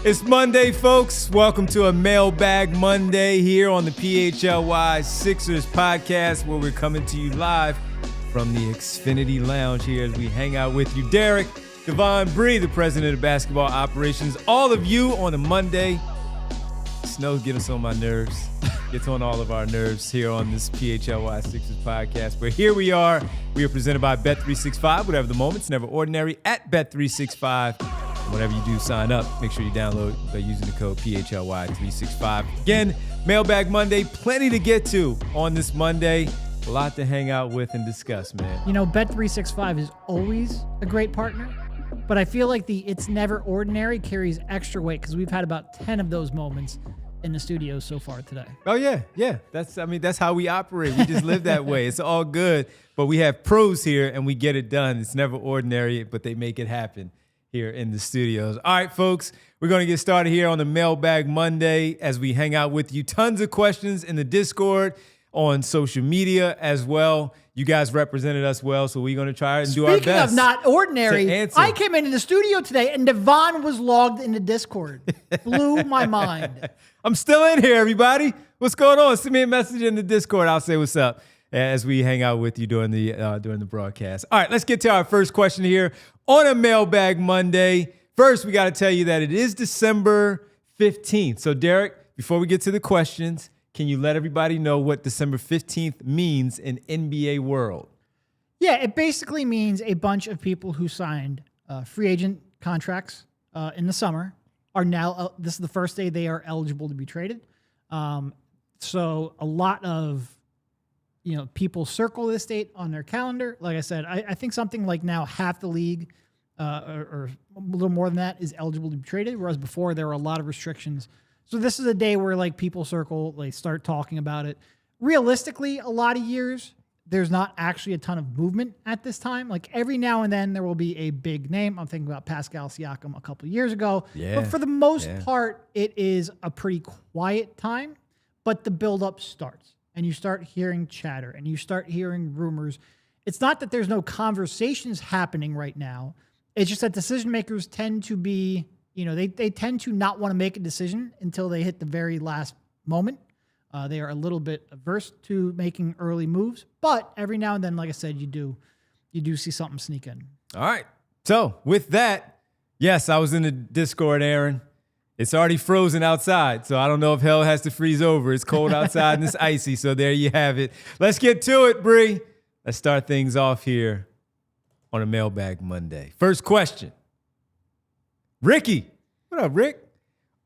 It's Monday, folks. Welcome to a Mailbag Monday here on the PHLY Sixers podcast, where we're coming to you live from the Xfinity Lounge here as we hang out with you. Derek, Devon Bree, the president of basketball operations, all of you on a Monday. Snow gets on my nerves. Gets on all of our nerves here on this PHLY Sixers podcast. But here we are. We are presented by Bet365. Whatever the moment's never ordinary at Bet365. Whenever you do sign up, make sure you download by using the code PHLY365. Again, Mailbag Monday, plenty to get to on this Monday. A lot to hang out with and discuss, man. You know, Bet365 is always a great partner, but I feel like the "it's never ordinary" carries extra weight because we've had about 10 of those moments in the studio so far today. Oh, yeah. That's how we operate. We just live that way. It's all good, but we have pros here and we get it done. It's never ordinary, but they make it happen here in the studios. All right, folks, we're going to get started here on the Mailbag Monday as we hang out with you. Tons of questions in the Discord, on social media as well. You guys represented us well, so we're going to try and do our best. Speaking of not ordinary, I came into the studio today and Devon was logged into Discord. Blew my mind. I'm still in here, everybody. What's going on? Send me a message in the Discord. I'll say what's up as we hang out with you during the broadcast. All right, let's get to our first question here on a Mailbag Monday. First, we got to tell you that it is December 15th. So, Derek, before we get to the questions, can you let everybody know what December 15th means in NBA world? Yeah, it basically means a bunch of people who signed free agent contracts in the summer are now, this is the first day they are eligible to be traded. So a lot of, people circle this date on their calendar. Like I said, I think something like now half the league or a little more than that is eligible to be traded, whereas before there were a lot of restrictions. So this is a day where people circle, they start talking about it. Realistically, a lot of years, there's not actually a ton of movement at this time. Like every now and then there will be a big name. I'm thinking about Pascal Siakam a couple of years ago. Yeah, but for the most part, it is a pretty quiet time, but the buildup starts and you start hearing chatter and you start hearing rumors. It's not that there's no conversations happening right now. It's just that decision makers tend to be, they tend to not want to make a decision until they hit the very last moment. They are a little bit averse to making early moves, but every now and then, like I said, you do see something sneak in. All right. So with that, yes, I was in the Discord, Aaron. It's already frozen outside, so I don't know if hell has to freeze over. It's cold outside and it's icy, so there you have it. Let's get to it, Bree. Let's start things off here on a Mailbag Monday. First question. Ricky. What up, Rick?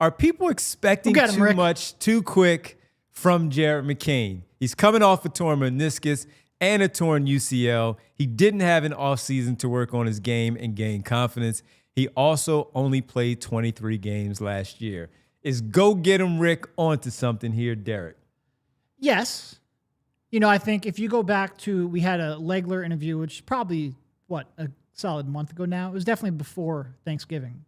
Are people expecting too much too quick from Jared McCain? He's coming off a torn meniscus and a torn UCL. He didn't have an offseason to work on his game and gain confidence. He also only played 23 games last year. Is go get him Rick onto something here, Derek? Yes. I think if you go back to, we had a Legler interview, which is probably, a solid month ago now. It was definitely before Thanksgiving,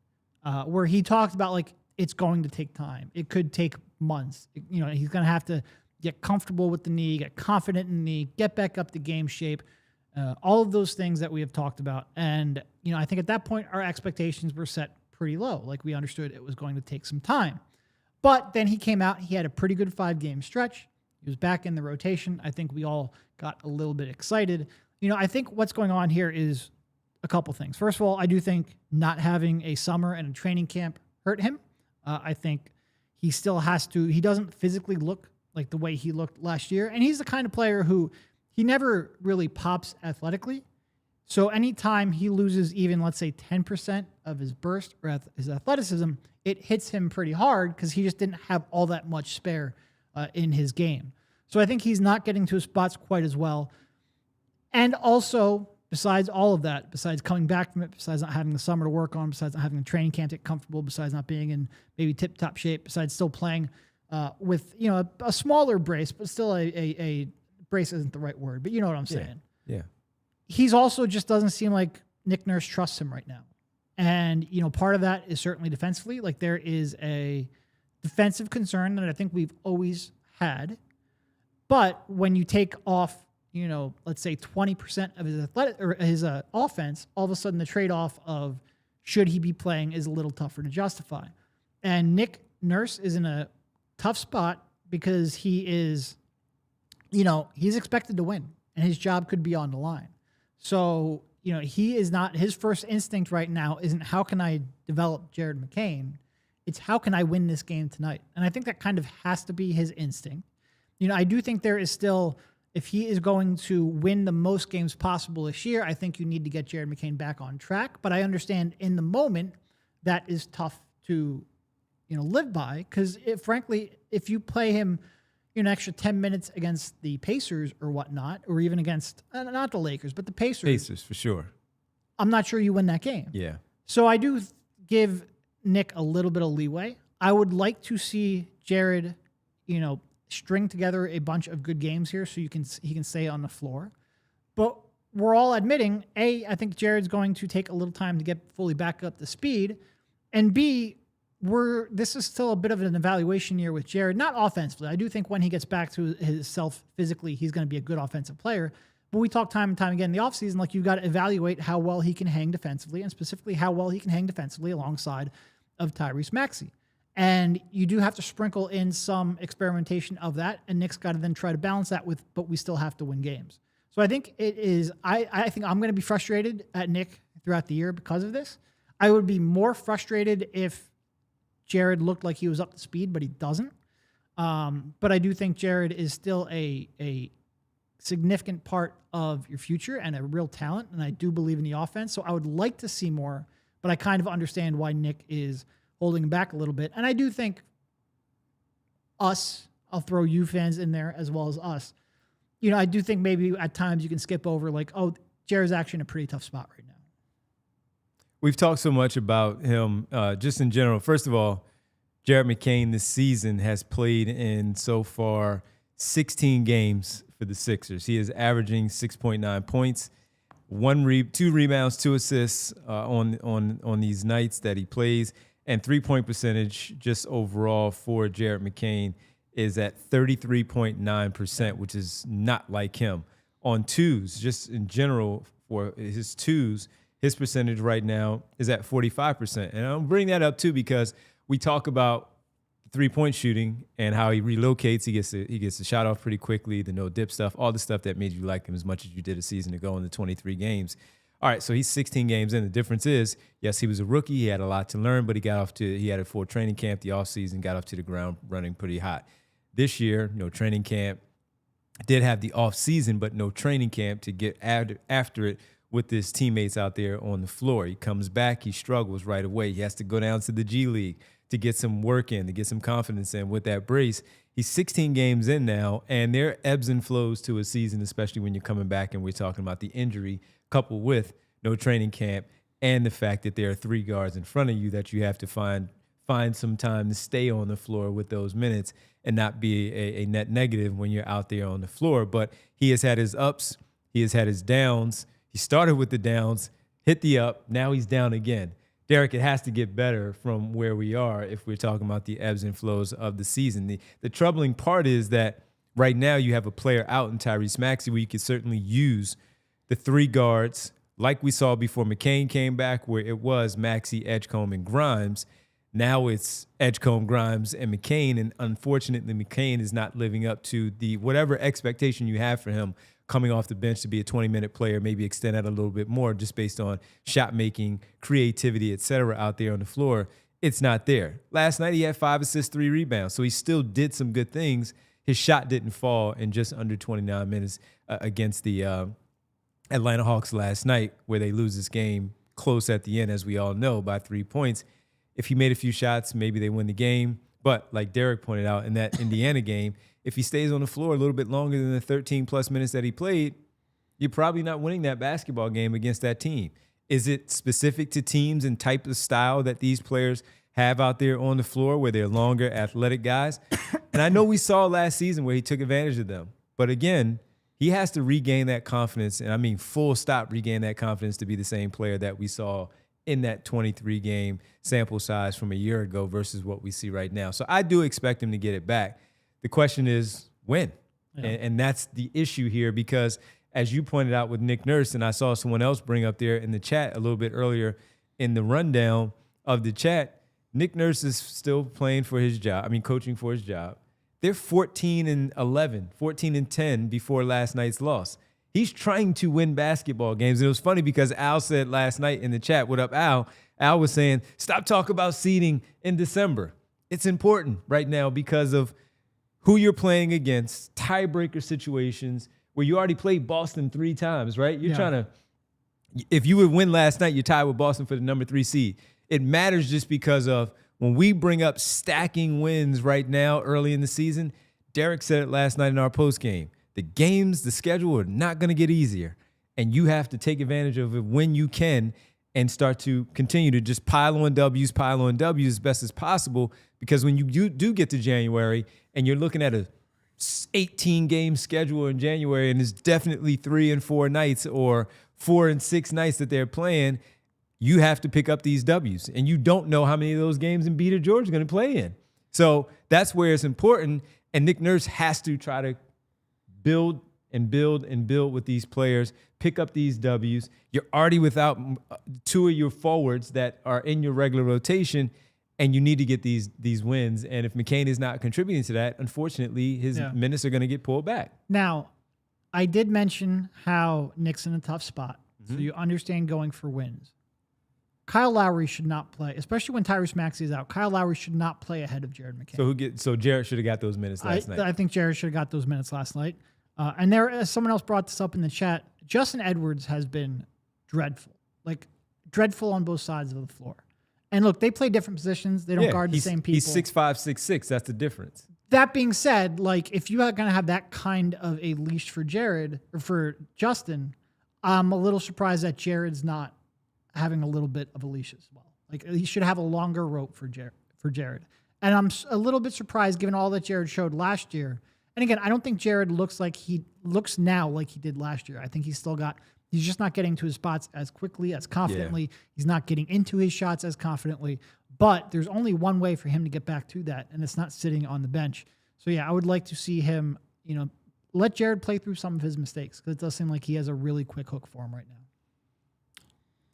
where he talked about, it's going to take time. It could take months. He's going to have to get comfortable with the knee, get confident in the knee, get back up to game shape, all of those things that we have talked about. And, I think at that point, our expectations were set pretty low. We understood it was going to take some time. But then he came out. He had a pretty good 5-game stretch. He was back in the rotation. I think we all got a little bit excited. I think what's going on here is a couple things. First of all, I do think not having a summer and a training camp hurt him. I think he still has to, he doesn't physically look like the way he looked last year. And he's the kind of player who he never really pops athletically. So anytime he loses even, let's say, 10% of his burst or his athleticism, it hits him pretty hard because he just didn't have all that much spare in his game. So I think he's not getting to his spots quite as well. And also, besides all of that, besides coming back from it, besides not having the summer to work on, besides not having a training camp to get comfortable, besides not being in maybe tip-top shape, besides still playing with, a smaller brace, but still a brace isn't the right word, but you know what I'm saying. Yeah. He's also just doesn't seem like Nick Nurse trusts him right now. And, part of that is certainly defensively. There is a defensive concern that I think we've always had. But when you take off, let's say 20% of his his offense, all of a sudden the trade-off of should he be playing is a little tougher to justify. And Nick Nurse is in a tough spot because he is, he's expected to win and his job could be on the line. So, he is not, his first instinct right now isn't how can I develop Jared McCain? It's how can I win this game tonight? And I think that kind of has to be his instinct. I do think there is still, if he is going to win the most games possible this year, I think you need to get Jared McCain back on track. But I understand in the moment that is tough to, live by because, frankly, if you play him an extra 10 minutes against the Pacers or whatnot, or even against, not the Lakers, but the Pacers. Pacers, for sure. I'm not sure you win that game. Yeah. So I do give Nick a little bit of leeway. I would like to see Jared, string together a bunch of good games here so he can stay on the floor. But we're all admitting, A, I think Jared's going to take a little time to get fully back up to speed, and B, this is still a bit of an evaluation year with Jared, not offensively. I do think when he gets back to his self physically, he's going to be a good offensive player. But we talk time and time again in the offseason, like you've got to evaluate how well he can hang defensively, and specifically how well he can hang defensively alongside of Tyrese Maxey. And you do have to sprinkle in some experimentation of that, and Nick's got to then try to balance that with, but we still have to win games. So I think it is, I think I'm going to be frustrated at Nick throughout the year because of this. I would be more frustrated if Jared looked like he was up to speed, but he doesn't. But I do think Jared is still a significant part of your future and a real talent, and I do believe in the offense. So I would like to see more, but I kind of understand why Nick is holding him back a little bit. And I do think I'll throw you fans in there as well as us. I do think maybe at times you can skip over like, oh, Jared's actually in a pretty tough spot right now. We've talked so much about him just in general. First of all, Jared McCain this season has played in so far 16 games for the Sixers. He is averaging 6.9 points, 2 rebounds, 2 assists on these nights that he plays, and 3-point percentage just overall for Jared McCain is at 33.9%, which is not like him. On twos, just in general for his twos, his percentage right now is at 45%. And I'll bring that up too because we talk about 3-point shooting and how he relocates. He gets the shot off pretty quickly, the no-dip stuff, all the stuff that made you like him as much as you did a season ago in the 23 games. All right, so he's 16 games in. The difference is, yes, he was a rookie. He had a lot to learn, but he had a full training camp, the offseason, got off to the ground running pretty hot. This year, no training camp. Did have the offseason, but no training camp to get after it with his teammates out there on the floor. He comes back, he struggles right away. He has to go down to the G League to get some work in, to get some confidence in with that brace. He's 16 games in now, and there are ebbs and flows to a season, especially when you're coming back and we're talking about the injury coupled with no training camp and the fact that there are 3 guards in front of you that you have to find some time to stay on the floor with those minutes and not be a net negative when you're out there on the floor. But he has had his ups, he has had his downs. He started with the downs, hit the up, now he's down again. Derek, it has to get better from where we are if we're talking about the ebbs and flows of the season. The troubling part is that right now you have a player out in Tyrese Maxey where you could certainly use the 3 guards like we saw before McCain came back, where it was Maxey, Edgecombe, and Grimes. Now it's Edgecombe, Grimes, and McCain, and unfortunately McCain is not living up to the whatever expectation you have for him coming off the bench to be a 20-minute player, maybe extend that a little bit more just based on shot making, creativity, et cetera, out there on the floor. It's not there. Last night he had 5 assists, 3 rebounds, so he still did some good things. His shot didn't fall in just under 29 minutes against the Atlanta Hawks last night, where they lose this game close at the end, as we all know, by 3 points. If he made a few shots, maybe they win the game. But like Derek pointed out in that Indiana game, if he stays on the floor a little bit longer than the 13-plus minutes that he played, you're probably not winning that basketball game against that team. Is it specific to teams and type of style that these players have out there on the floor where they're longer, athletic guys? And I know we saw last season where he took advantage of them. But again, he has to regain that confidence, and I mean full stop regain that confidence to be the same player that we saw in that 23-game sample size from a year ago versus what we see right now. So I do expect him to get it back. The question is when? Yeah. And that's the issue here because, as you pointed out with Nick Nurse, and I saw someone else bring up there in the chat a little bit earlier in the rundown of the chat, Nick Nurse is still playing for his job. I mean, coaching for his job. They're 14-11, 14-10 before last night's loss. He's trying to win basketball games. And it was funny because Al said last night in the chat, "What up, Al?" Al was saying, "Stop talking about seeding in December. It's important right now because of who you're playing against, tiebreaker situations where you already played Boston 3 times, right? You're trying to, if you would win last night, you're tied with Boston for the number 3 seed. It matters just because of when we bring up stacking wins right now early in the season. Derek said it last night in our post game. The games, the schedule are not going to get easier, and you have to take advantage of it when you can and start to continue to just pile on W's as best as possible, because when you do get to January and you're looking at a 18-game schedule in January and it's definitely 3 and 4 nights or 4 and 6 nights that they're playing, you have to pick up these W's, and you don't know how many of those games Embiid or George are going to play in. So that's where it's important, and Nick Nurse has to try to build with these players, pick up these W's. You're already without 2 of your forwards that are in your regular rotation, and you need to get these wins. And if McCain is not contributing to that, unfortunately, his minutes are going to get pulled back. Now, I did mention how Nick's in a tough spot, so you understand going for wins. Kyle Lowry should not play, especially when Tyrese Maxey is out. Kyle Lowry should not play ahead of Jared McCain. So Jared should have got those minutes last night. I think Jared should have got those minutes last night. And there, someone else brought this up in the chat. Justin Edwards has been dreadful, like dreadful on both sides of the floor. And look, they play different positions. They don't guard the same people. He's 6'5", 6'6". That's the difference. That being said, like if you are going to have that kind of a leash for Jared or for Justin, I'm a little surprised that Jared's not having a little bit of a leash as well. Like he should have a longer rope for Jared. And I'm a little bit surprised given all that Jared showed last year. And again, I don't think Jared looks now like he did last year. I think he's just not getting to his spots as quickly, as confidently. Yeah. He's not getting into his shots as confidently. But there's only one way for him to get back to that, and it's not sitting on the bench. So yeah, I would like to see him, let Jared play through some of his mistakes, because it does seem like he has a really quick hook for him right now.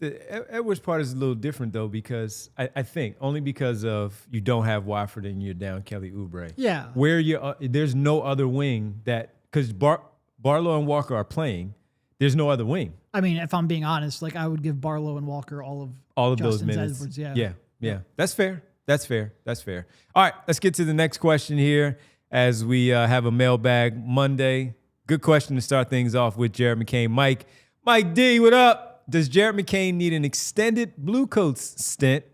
The Edwards part is a little different, though, because I think only because of you don't have Wofford and you're down Kelly Oubre. Yeah. Where there's no other wing because Barlow and Walker are playing, there's no other wing. I mean, if I'm being honest, like I would give Barlow and Walker all of those minutes. Edwards, yeah. That's fair. All right, let's get to the next question here as we have a Mailbag Monday. Good question to start things off with, Jared McCain. Mike D, what up? Does Jared McCain need an extended Blue Coats stint?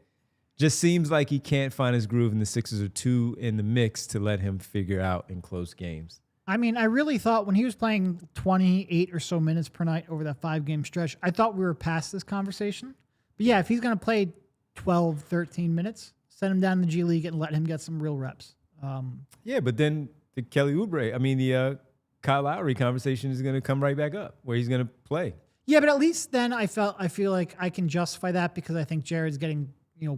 Just seems like he can't find his groove, and the Sixers are too in the mix to let him figure out in close games. I mean, I really thought when he was playing 28 or so minutes per night over that 5-game stretch, I thought we were past this conversation. But yeah, if he's going to play 12, 13 minutes, send him down to the G League and let him get some real reps. Yeah, but then the Kelly Oubre, the Kyle Lowry conversation is going to come right back up where he's going to play. Yeah, but at least then I feel like I can justify that because I think Jared's getting,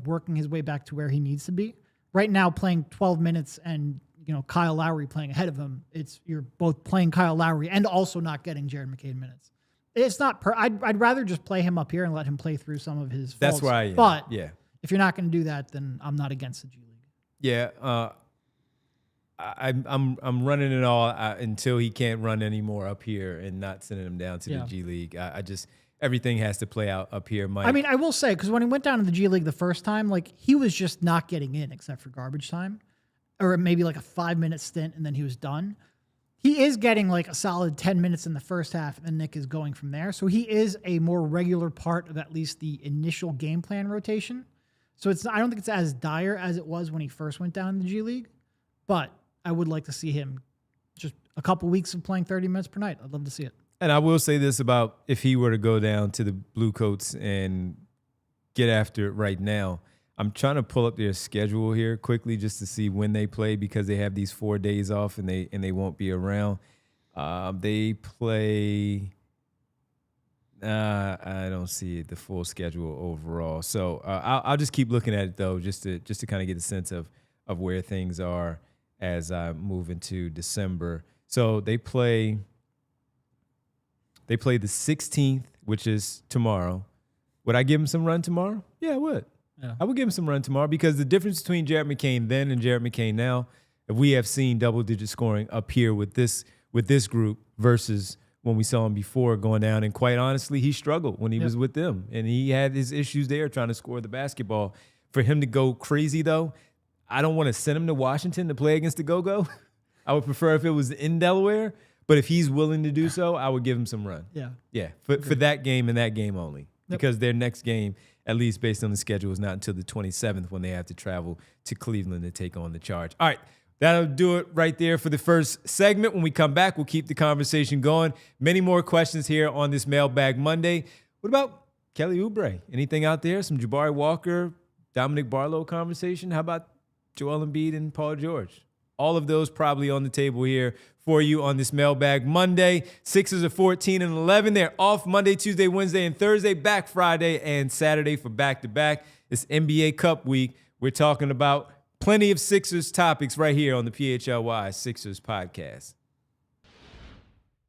working his way back to where he needs to be. Right now, playing 12 minutes and, Kyle Lowry playing ahead of him, you're both playing Kyle Lowry and also not getting Jared McCain minutes. It's not I'd rather just play him up here and let him play through some of his faults. That's where I am. But yeah, if you're not going to do that, then I'm not against the G League. Yeah, I'm running it all until he can't run anymore up here and not sending him down to the G League. Everything has to play out up here, Mike. I mean, I will say, because when he went down to the G League the first time, like he was just not getting in except for garbage time, or maybe like a 5-minute stint and then he was done. He is getting like a solid 10 minutes in the first half, and Nick is going from there. So he is a more regular part of at least the initial game plan rotation. So I don't think it's as dire as it was when he first went down to the G League, but I would like to see him just a couple weeks of playing 30 minutes per night. I'd love to see it. And I will say this about if he were to go down to the Blue Coats and get after it right now, I'm trying to pull up their schedule here quickly just to see when they play because they have these 4 days off and they won't be around. They play. I don't see the full schedule overall, so I'll just keep looking at it though, just to kind of get a sense of where things are as I move into December. So they play the 16th, which is tomorrow. Would I give them some run tomorrow? Yeah, I would. Yeah. I would give him some run tomorrow because the difference between Jared McCain then and Jared McCain now, if we have seen double-digit scoring up here with this group versus when we saw him before going down. And quite honestly, he struggled when he was with them. And he had his issues there trying to score the basketball. For him to go crazy, though, I don't want to send him to Washington to play against the Go-Go. I would prefer if it was in Delaware. But if he's willing to do so, I would give him some run. Yeah, for that game and that game only. Because their next game, at least based on the schedule, is not until the 27th when they have to travel to Cleveland to take on the Charge. All right. That'll do it right there for the first segment. When we come back, we'll keep the conversation going. Many more questions here on this Mailbag Monday. What about Kelly Oubre? Anything out there? Some Jabari Walker, Dominick Barlow conversation? How about Joel Embiid and Paul George? All of those probably on the table here for you on this Mailbag Monday. Sixers are 14-11. They're off Monday, Tuesday, Wednesday, and Thursday. Back Friday and Saturday for back-to-back. It's NBA Cup week. We're talking about plenty of Sixers topics right here on the PHLY Sixers podcast.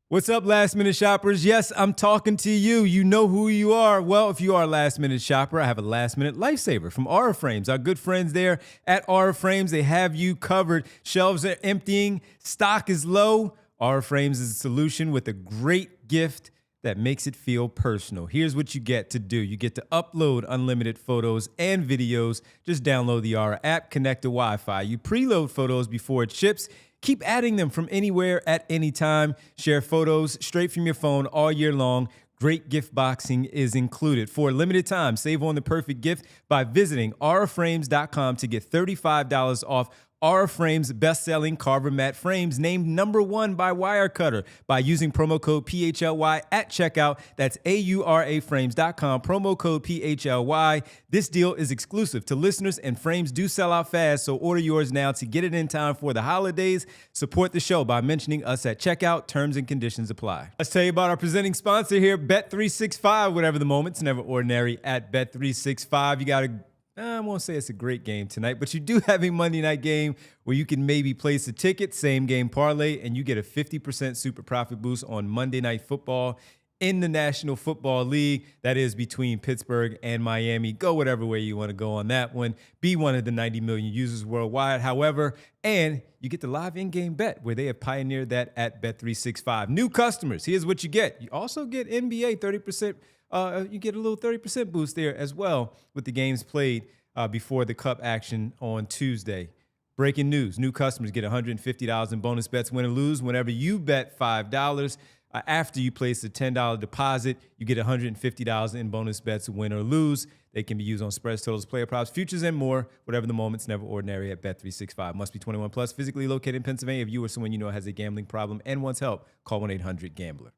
What's up, last minute shoppers? Yes, I'm talking to you. You know who you are. Well, if you are a last minute shopper, I have a last minute lifesaver from Aura Frames. Our good friends there at Aura Frames, they have you covered. Shelves are emptying. Stock is low. Aura Frames is a solution with a great gift that makes it feel personal. Here's what you get to do. You get to upload unlimited photos and videos. Just download the Aura app, connect to Wi-Fi. You preload photos before it ships. Keep adding them from anywhere at any time. Share photos straight from your phone all year long. Great gift boxing is included. For a limited time, save on the perfect gift by visiting auraframes.com to get $35 off Aura Frames' best-selling Carver Matte frames, named #1 by Wirecutter. By using promo code PHLY at checkout, that's auraframes.com, promo code PHLY. This deal is exclusive to listeners, and frames do sell out fast, so order yours now to get it in time for the holidays. Support the show by mentioning us at checkout. Terms and conditions apply. Let's tell you about our presenting sponsor here, Bet365. Whatever the moment, it's never ordinary at Bet365. You got to I won't say it's a great game tonight, but you do have a Monday night game where you can maybe place a ticket, same game parlay, and you get a 50% super profit boost on Monday Night Football in the National Football League. That is between Pittsburgh and Miami. Go whatever way you want to go on that one. Be one of the 90 million users worldwide, however, and you get the live in-game bet where they have pioneered that at Bet365. New customers, here's what you get. You also get NBA 30%. You get a little 30% boost there as well with the games played before the Cup action on Tuesday. Breaking news, new customers get $150 in bonus bets, win or lose, whenever you bet $5. After you place a $10 deposit, you get $150 in bonus bets, win or lose. They can be used on spreads, totals, player props, futures, and more. Whatever the moment's never ordinary at Bet365. Must be 21 plus, physically located in Pennsylvania. If you or someone you know has a gambling problem and wants help, call 1-800-GAMBLER.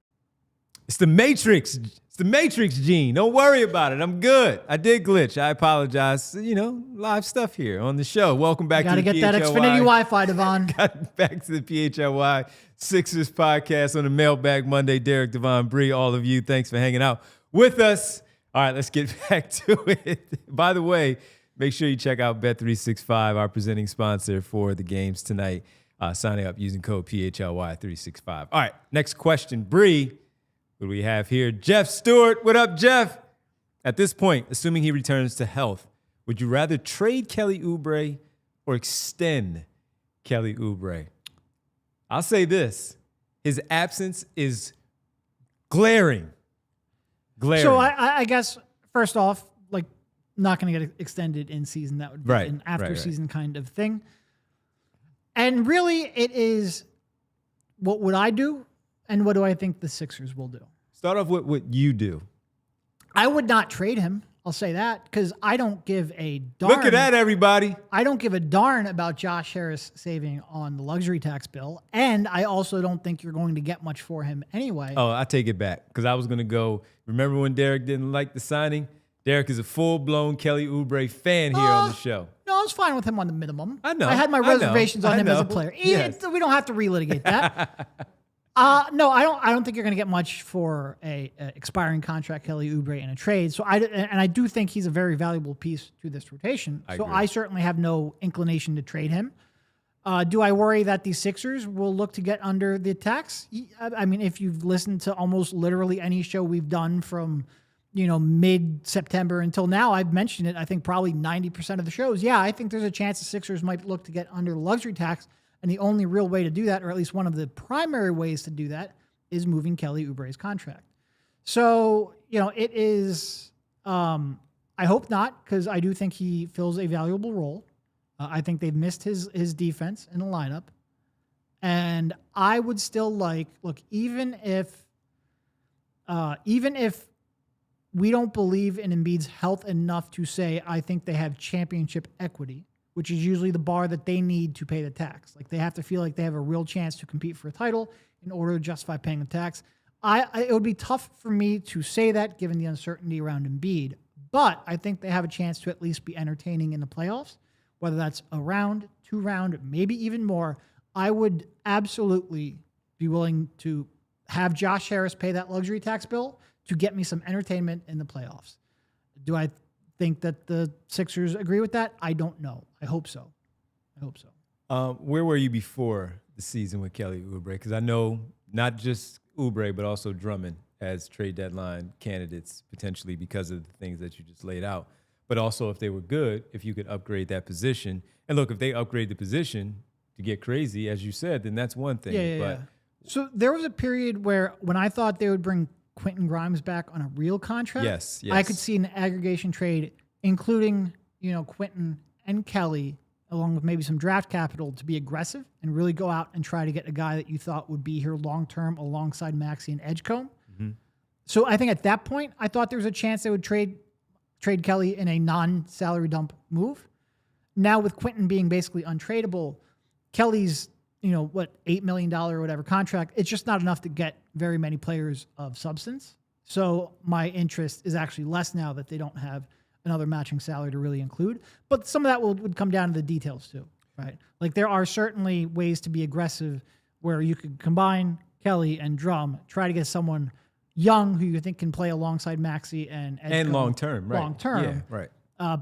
It's the Matrix. It's the Matrix, Gene. Don't worry about it. I'm good. I did glitch. I apologize. You know, live stuff here on the show. Welcome back to the PHLY. Got to get that Xfinity Wi-Fi, Devon. Got back to the PHLY Sixers podcast on the Mailbag Monday. Derek, Devon, Bree, all of you, thanks for hanging out with us. All right, let's get back to it. By the way, make sure you check out Bet365, our presenting sponsor for the games tonight. Signing up using code PHLY365. All right, next question. Bree, what do we have here? Jeff Stewart. What up, Jeff? At this point, assuming he returns to health, would you rather trade Kelly Oubre or extend Kelly Oubre? I'll say this. His absence is glaring. Glaring. So I guess, first off, like, not going to get extended in season. That would be an after-season kind of thing. And really, it is, what would I do? And what do I think the Sixers will do? Start off with what you do. I would not trade him. I'll say that because I don't give a darn. Look at that, everybody. I don't give a darn about Josh Harris saving on the luxury tax bill. And I also don't think you're going to get much for him anyway. Oh, I take it back because I was going to go. Remember when Derek didn't like the signing? Derek is a full-blown Kelly Oubre fan here on the show. No, I was fine with him on the minimum. I know. I had my reservations on him as a player. Yes. We don't have to relitigate that. No, I don't think you're going to get much for a expiring contract, Kelly Oubre, in a trade. So I do think he's a very valuable piece to this rotation. So I certainly have no inclination to trade him. Do I worry that the Sixers will look to get under the tax? I mean, if you've listened to almost literally any show we've done from mid-September until now, I've mentioned it, I think probably 90% of the shows. Yeah, I think there's a chance the Sixers might look to get under the luxury tax. And the only real way to do that, or at least one of the primary ways to do that, is moving Kelly Oubre's contract. So, it is, I hope not, because I do think he fills a valuable role. I think they've missed his defense in the lineup. And I would still even if we don't believe in Embiid's health enough to say, I think they have championship equity, which is usually the bar that they need to pay the tax. Like, they have to feel like they have a real chance to compete for a title in order to justify paying the tax. It would be tough for me to say that given the uncertainty around Embiid, but I think they have a chance to at least be entertaining in the playoffs, whether that's a round, 2 round, maybe even more. I would absolutely be willing to have Josh Harris pay that luxury tax bill to get me some entertainment in the playoffs. Do I think that the Sixers agree with that? I don't know. I hope so. Where were you before the season with Kelly Oubre? Because I know not just Oubre, but also Drummond as trade deadline candidates potentially because of the things that you just laid out. But also if they were good, if you could upgrade that position. And look, if they upgrade the position to get crazy, as you said, then that's one thing. Yeah. So there was a period where when I thought they would bring Quentin Grimes back on a real contract, yes. I could see an aggregation trade, including, Quentin and Kelly, along with maybe some draft capital to be aggressive and really go out and try to get a guy that you thought would be here long-term alongside Maxey and Edgecombe. Mm-hmm. So I think at that point, I thought there was a chance they would trade Kelly in a non-salary dump move. Now with Quentin being basically untradeable, Kelly's, $8 million or whatever contract, it's just not enough to get very many players of substance. So my interest is actually less now that they don't have another matching salary to really include. But some of that would come down to the details too, right? Like, there are certainly ways to be aggressive where you could combine Kelly and Drum, try to get someone young who you think can play alongside Maxey and long-term, right? Long-term. Yeah, right.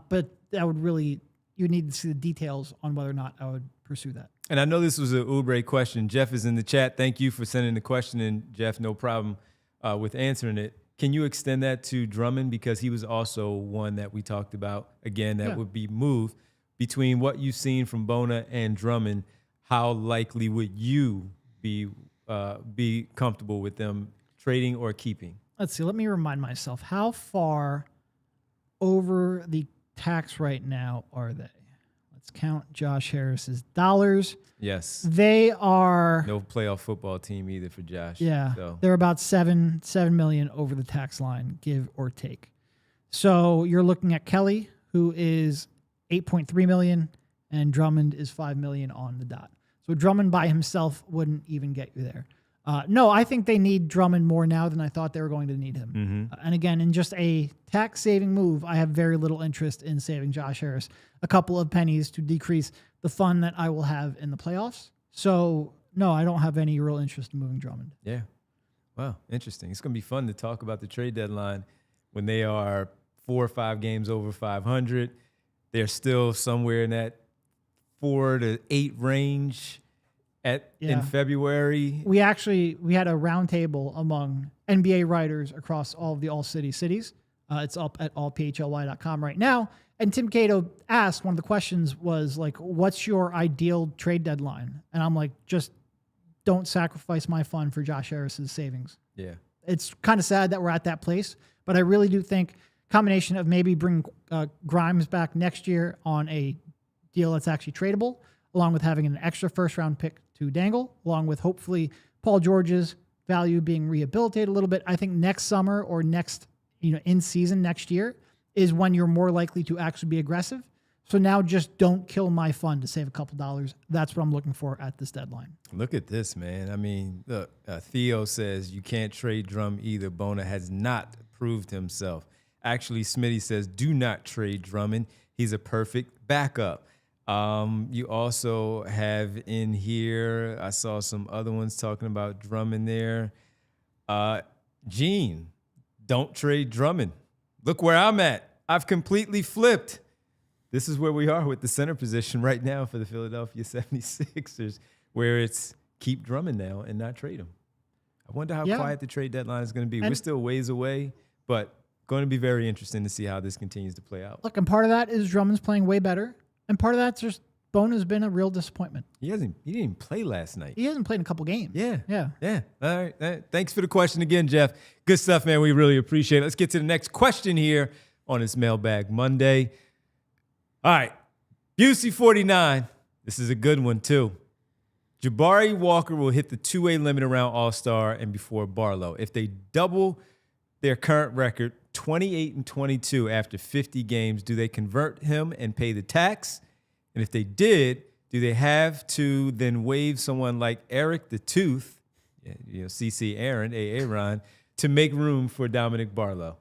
But that would really, you need to see the details on whether or not I would pursue that. And I know this was an Oubre question. Jeff is in the chat. Thank you for sending the question in, Jeff. No problem with answering it. Can you extend that to Drummond? Because he was also one that we talked about, again, that would be moved. Between what you've seen from Bona and Drummond, how likely would you be comfortable with them trading or keeping? Let's see. Let me remind myself. How far over the tax right now are they? Let's count Josh Harris's dollars. Yes. They are no playoff football team either for Josh. Yeah. So. They're about 7 million over the tax line, give or take. So you're looking at Kelly, who is 8.3 million, and Drummond is 5 million on the dot. So Drummond by himself wouldn't even get you there. No, I think they need Drummond more now than I thought they were going to need him. Mm-hmm. And again, in just a tax-saving move, I have very little interest in saving Josh Harris a couple of pennies to decrease the fun that I will have in the playoffs. So, no, I don't have any real interest in moving Drummond. Yeah. Wow, interesting. It's going to be fun to talk about the trade deadline when they are 4 or 5 games over 500. They're still somewhere in that 4 to 8 range. In February. We had a roundtable among NBA writers across all of the All-City cities. It's up at allphly.com right now. And Tim Cato asked, one of the questions was like, what's your ideal trade deadline? And I'm like, just don't sacrifice my fun for Josh Harris's savings. Yeah. It's kind of sad that we're at that place, but I really do think combination of maybe bring Grimes back next year on a deal that's actually tradable, along with having an extra first-round pick to dangle, along with hopefully Paul George's value being rehabilitated a little bit. I think next summer or next, in season next year is when you're more likely to actually be aggressive. So now just don't kill my fun to save a couple dollars. That's what I'm looking for at this deadline. Look at this, man. I mean, look, Theo says you can't trade Drum either. Bona has not proved himself. Actually, Smitty says do not trade Drummond. He's a perfect backup. You also have in here, I saw some other ones talking about Drummond there. Gene, don't trade Drummond. Look where I'm at. I've completely flipped. This is where we are with the center position right now for the Philadelphia 76ers, where it's keep Drummond now and not trade him. I wonder how quiet the trade deadline is going to be. We're still ways away, but going to be very interesting to see how this continues to play out. Look, and part of that is Drummond's playing way better, and part of that's just Bona's been a real disappointment. He didn't even play last night. He hasn't played in a couple games. Yeah. All right. Thanks for the question again, Jeff. Good stuff, man. We really appreciate it. Let's get to the next question here on this Mailbag Monday. All right. Busey 49. This is a good one, too. Jabari Walker will hit the two-way limit around All-Star and before Barlow. If they double their current record, 28-22 after 50 games, do they convert him and pay the tax? And if they did, do they have to then waive someone like Eric the Tooth, CC Aaron, Aaron, to make room for Dominick Barlow?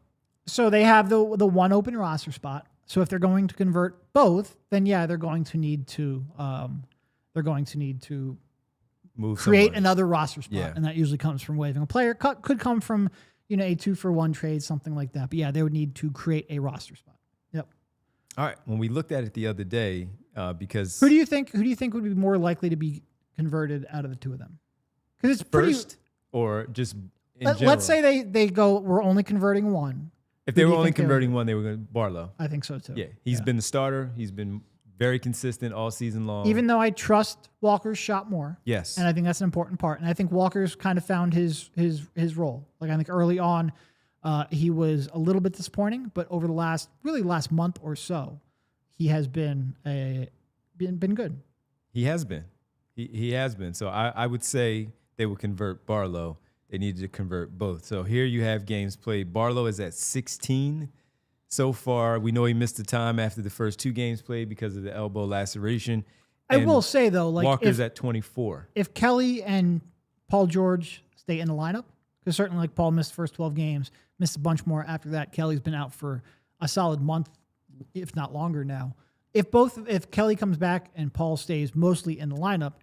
So they have the one open roster spot. So if they're going to convert both, then yeah, they're going to need to Move create someone. another roster spot, Yeah. and that usually comes from waiving a player. Could come from a 2-for-1 trade, something like that. But yeah, they would need to create a roster spot. Yep. All right. When we looked at it the other day, because Who do you think would be more likely to be converted out of the two of them? Because it's first or just in general? Let's say they go, we're only converting one. If they were only converting one, they were going to Barlow. I think so too. Yeah, he's been the starter. He's been very consistent all season long. Even though I trust Walker's shot more. Yes. And I think that's an important part. And I think Walker's kind of found his role. Like I think early on, he was a little bit disappointing, but over the last month or so, he has been good. He has been. He has been. So I would say they would convert Barlow. They needed to convert both. So here you have games played. Barlow is at 16 so far. We know he missed the time after the first 2 games played because of the elbow laceration. I will say, though, like Walker's at 24. If Kelly and Paul George stay in the lineup, because certainly like Paul missed the first 12 games, missed a bunch more after that. Kelly's been out for a solid month, if not longer now. If Kelly comes back and Paul stays mostly in the lineup,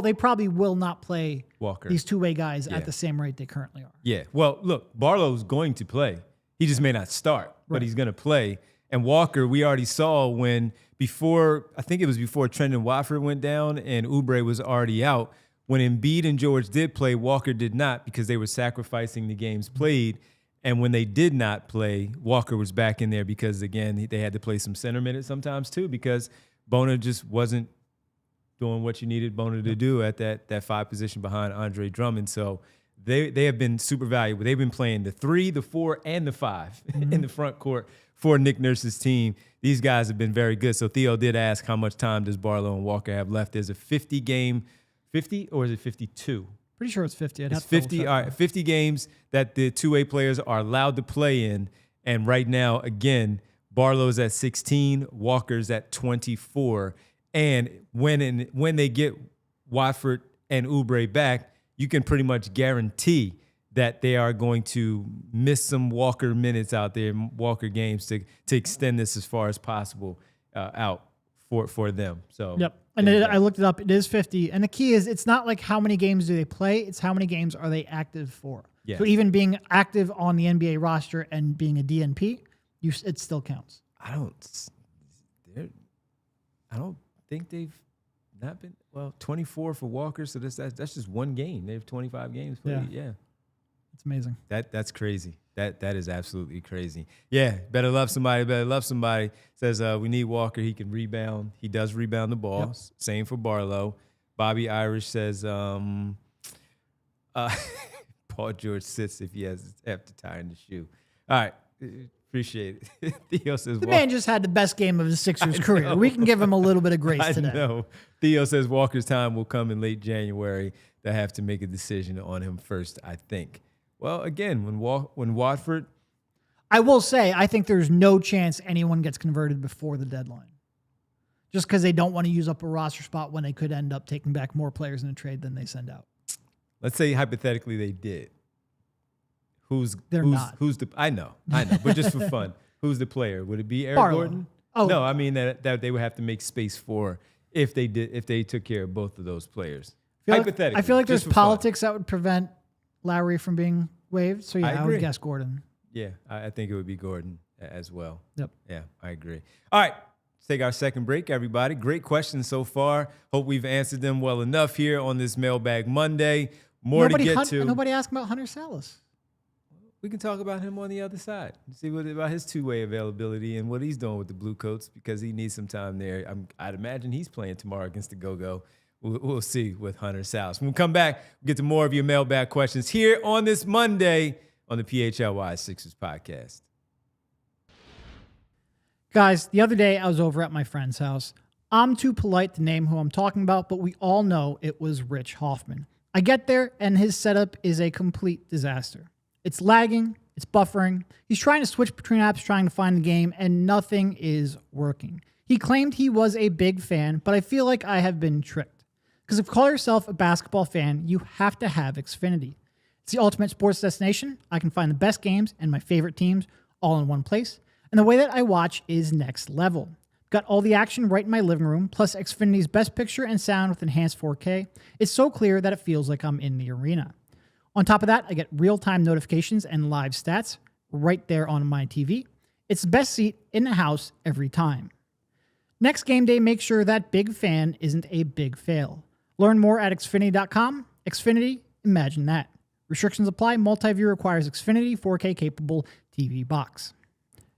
they probably will not play Walker. These two-way guys at the same rate they currently are. Yeah. Well, look, Barlow's going to play. He just may not start, but he's going to play. And Walker, we already saw I think it was before Trendon Watford went down and Oubre was already out. When Embiid and George did play, Walker did not because they were sacrificing the games played. And when they did not play, Walker was back in there because, again, they had to play some center minutes sometimes too because Bona just wasn't doing what you needed Bona to do at that 5 position behind Andre Drummond. So they have been super valuable. They've been playing the 3, the 4, and the 5 in the front court for Nick Nurse's team. These guys have been very good. So Theo did ask how much time does Barlow and Walker have left. There's a 50 or is it 52? Pretty sure it's 50. It's 50. All right, 50 games that the two-way players are allowed to play in. And right now, again, Barlow's at 16, Walker's at 24. And when they get Watford and Oubre back, you can pretty much guarantee that they are going to miss some Walker minutes out there, Walker games to extend this as far as possible out for them. So yep. And I looked it up. It is 50. And the key is it's not like how many games do they play. It's how many games are they active for. Yeah. So even being active on the NBA roster and being a DNP, it still counts. I don't think they've not been 24 for Walker. So that's just one game. They have 25 games played. Yeah. It's amazing. That's crazy. That is absolutely crazy. Yeah, better love somebody. Says we need Walker. He can rebound. He does rebound the ball. Yep. Same for Barlow. Bobby Irish says Paul George sits if he has after tying the shoe. All right. Appreciate it. Theo says the man just had the best game of his Sixers career. We can give him a little bit of grace today. I know. Theo says Walker's time will come in late January. They'll have to make a decision on him first, I think. Well, again, when Watford... I will say, I think there's no chance anyone gets converted before the deadline. Just because they don't want to use up a roster spot when they could end up taking back more players in a trade than they send out. Let's say hypothetically they did. They're not. I know, but just for fun, who's the player? Would it be Eric Barlow. Gordon? Oh. No, I mean that they would have to make space for if they took care of both of those players. Hypothetically. I feel like there's politics that would prevent Lowry from being waived. So yeah, I would guess Gordon. Yeah, I think it would be Gordon as well. Yep. Yeah, I agree. All right, let's take our second break, everybody. Great questions so far. Hope we've answered them well enough here on this Mailbag Monday. More to get to. Nobody asked about Hunter Salas. we can talk about him on the other side. See what about his two-way availability and what he's doing with the Blue Coats because he needs some time there. I'd imagine he's playing tomorrow against the Go-Go. We'll see with Hunter South. When we come back, we'll get to more of your mailbag questions here on this Monday on the PHLY Sixers podcast. Guys, the other day I was over at my friend's house. I'm too polite to name who I'm talking about, but we all know it was Rich Hoffman. I get there, and his setup is a complete disaster. It's lagging, it's buffering. He's trying to switch between apps, trying to find the game, and nothing is working. He claimed he was a big fan, but I feel like I have been tricked. Because if you call yourself a basketball fan, you have to have Xfinity. It's the ultimate sports destination. I can find the best games and my favorite teams all in one place. And the way that I watch is next level. Got all the action right in my living room, plus Xfinity's best picture and sound with enhanced 4K. It's so clear that it feels like I'm in the arena. On top of that, I get real-time notifications and live stats right there on my TV. It's the best seat in the house every time. Next game day, make sure that big fan isn't a big fail. Learn more at Xfinity.com. Xfinity, imagine that. Restrictions apply. Multi-view requires Xfinity 4K capable TV box.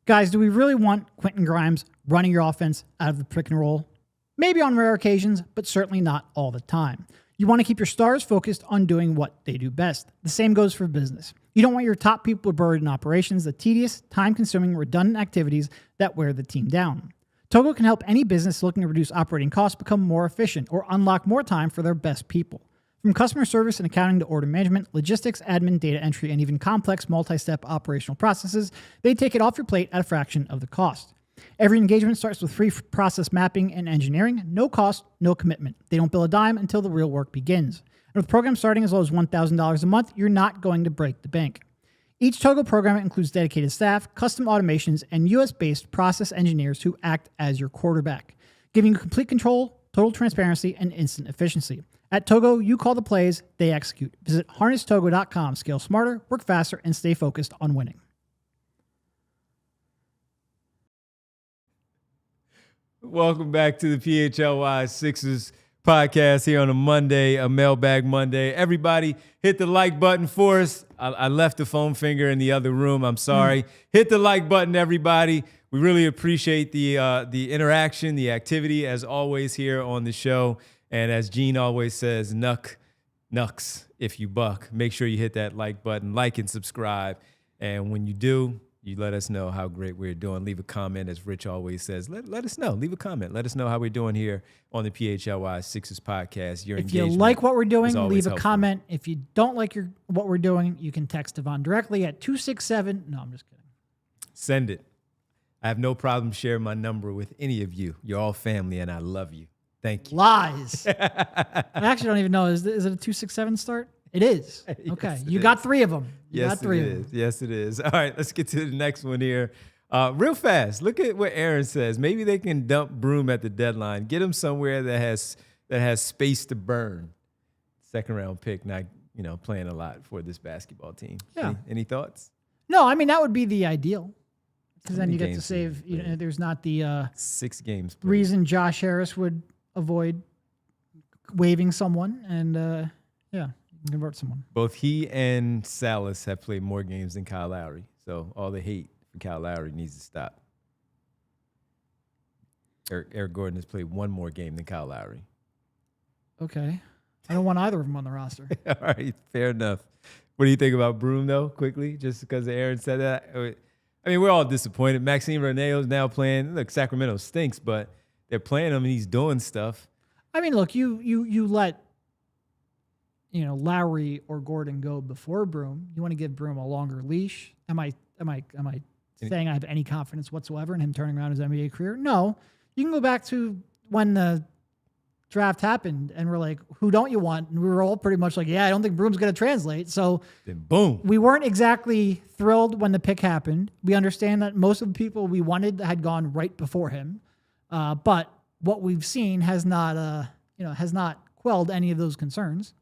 Guys, do we really want Quentin Grimes running your offense out of the pick and roll? Maybe on rare occasions, but certainly not all the time. You want to keep your stars focused on doing what they do best. The same goes for business. You don't want your top people buried in operations, the tedious, time-consuming, redundant activities that wear the team down. Togo can help any business looking to reduce operating costs become more efficient or unlock more time for their best people. From customer service and accounting to order management, logistics, admin, data entry, and even complex multi-step operational processes, they take it off your plate at a fraction of the cost. Every engagement starts with free process mapping and engineering. No cost, no commitment. They don't bill a dime until the real work begins. And with programs starting as low as $1,000 a month, you're not going to break the bank. Each Togo program includes dedicated staff, custom automations, and US-based process engineers who act as your quarterback, giving you complete control, total transparency, and instant efficiency. At Togo, you call the plays, they execute. Visit harnesstogo.com. Scale smarter, work faster, and stay focused on winning. Welcome back to the PHLY Sixers podcast here on a Monday, a Mailbag Monday. Everybody, hit the like button for us. I left the foam finger in the other room. I'm sorry. Hit the like button, everybody. We really appreciate the interaction, the activity, as always here on the show. And as Gene always says, nucks if you buck. Make sure you hit that like button, like and subscribe. And when you do, you let us know how great we're doing. Leave a comment, as Rich always says. Let us know. Leave a comment. Let us know how we're doing here on the PHLY Sixers podcast. If you like what we're doing, leave a comment. If you don't like what we're doing, you can text Devon directly at 267. No, I'm just kidding. Send it. I have no problem sharing my number with any of you. You're all family, and I love you. Thank you. Lies. I actually don't even know. Is it a 267 start? It is. Okay. Yes, you got three of them. Yes, it is. Yes, it is. All right, let's get to the next one here. Real fast. Look at what Aaron says. Maybe they can dump Broom at the deadline. Get him somewhere that has space to burn. Second round pick, not playing a lot for this basketball team. Yeah. Any thoughts? No, I mean that would be the ideal. Because then you get to save. There's not the 6 games played. Reason Josh Harris would avoid waiving someone, and you can convert someone. Both he and Salas have played more games than Kyle Lowry, so all the hate for Kyle Lowry needs to stop. Eric Gordon has played one more game than Kyle Lowry. Okay, I don't want either of them on the roster. All right, fair enough. What do you think about Broom, though, quickly, just because Aaron said that? I mean, we're all disappointed. Maxime Reneau's now playing. Look, Sacramento stinks, but they're playing him and he's doing stuff. I mean, look, you let Lowry or Gordon go before Broom. You want to give Broom a longer leash. Am I saying I have any confidence whatsoever in him turning around his NBA career? No. You can go back to when the draft happened and we're like, who don't you want? And we were all pretty much like, yeah, I don't think Broom's going to translate. So then boom. We weren't exactly thrilled when the pick happened. We understand that most of the people we wanted had gone right before him. But what we've seen has not quelled any of those concerns.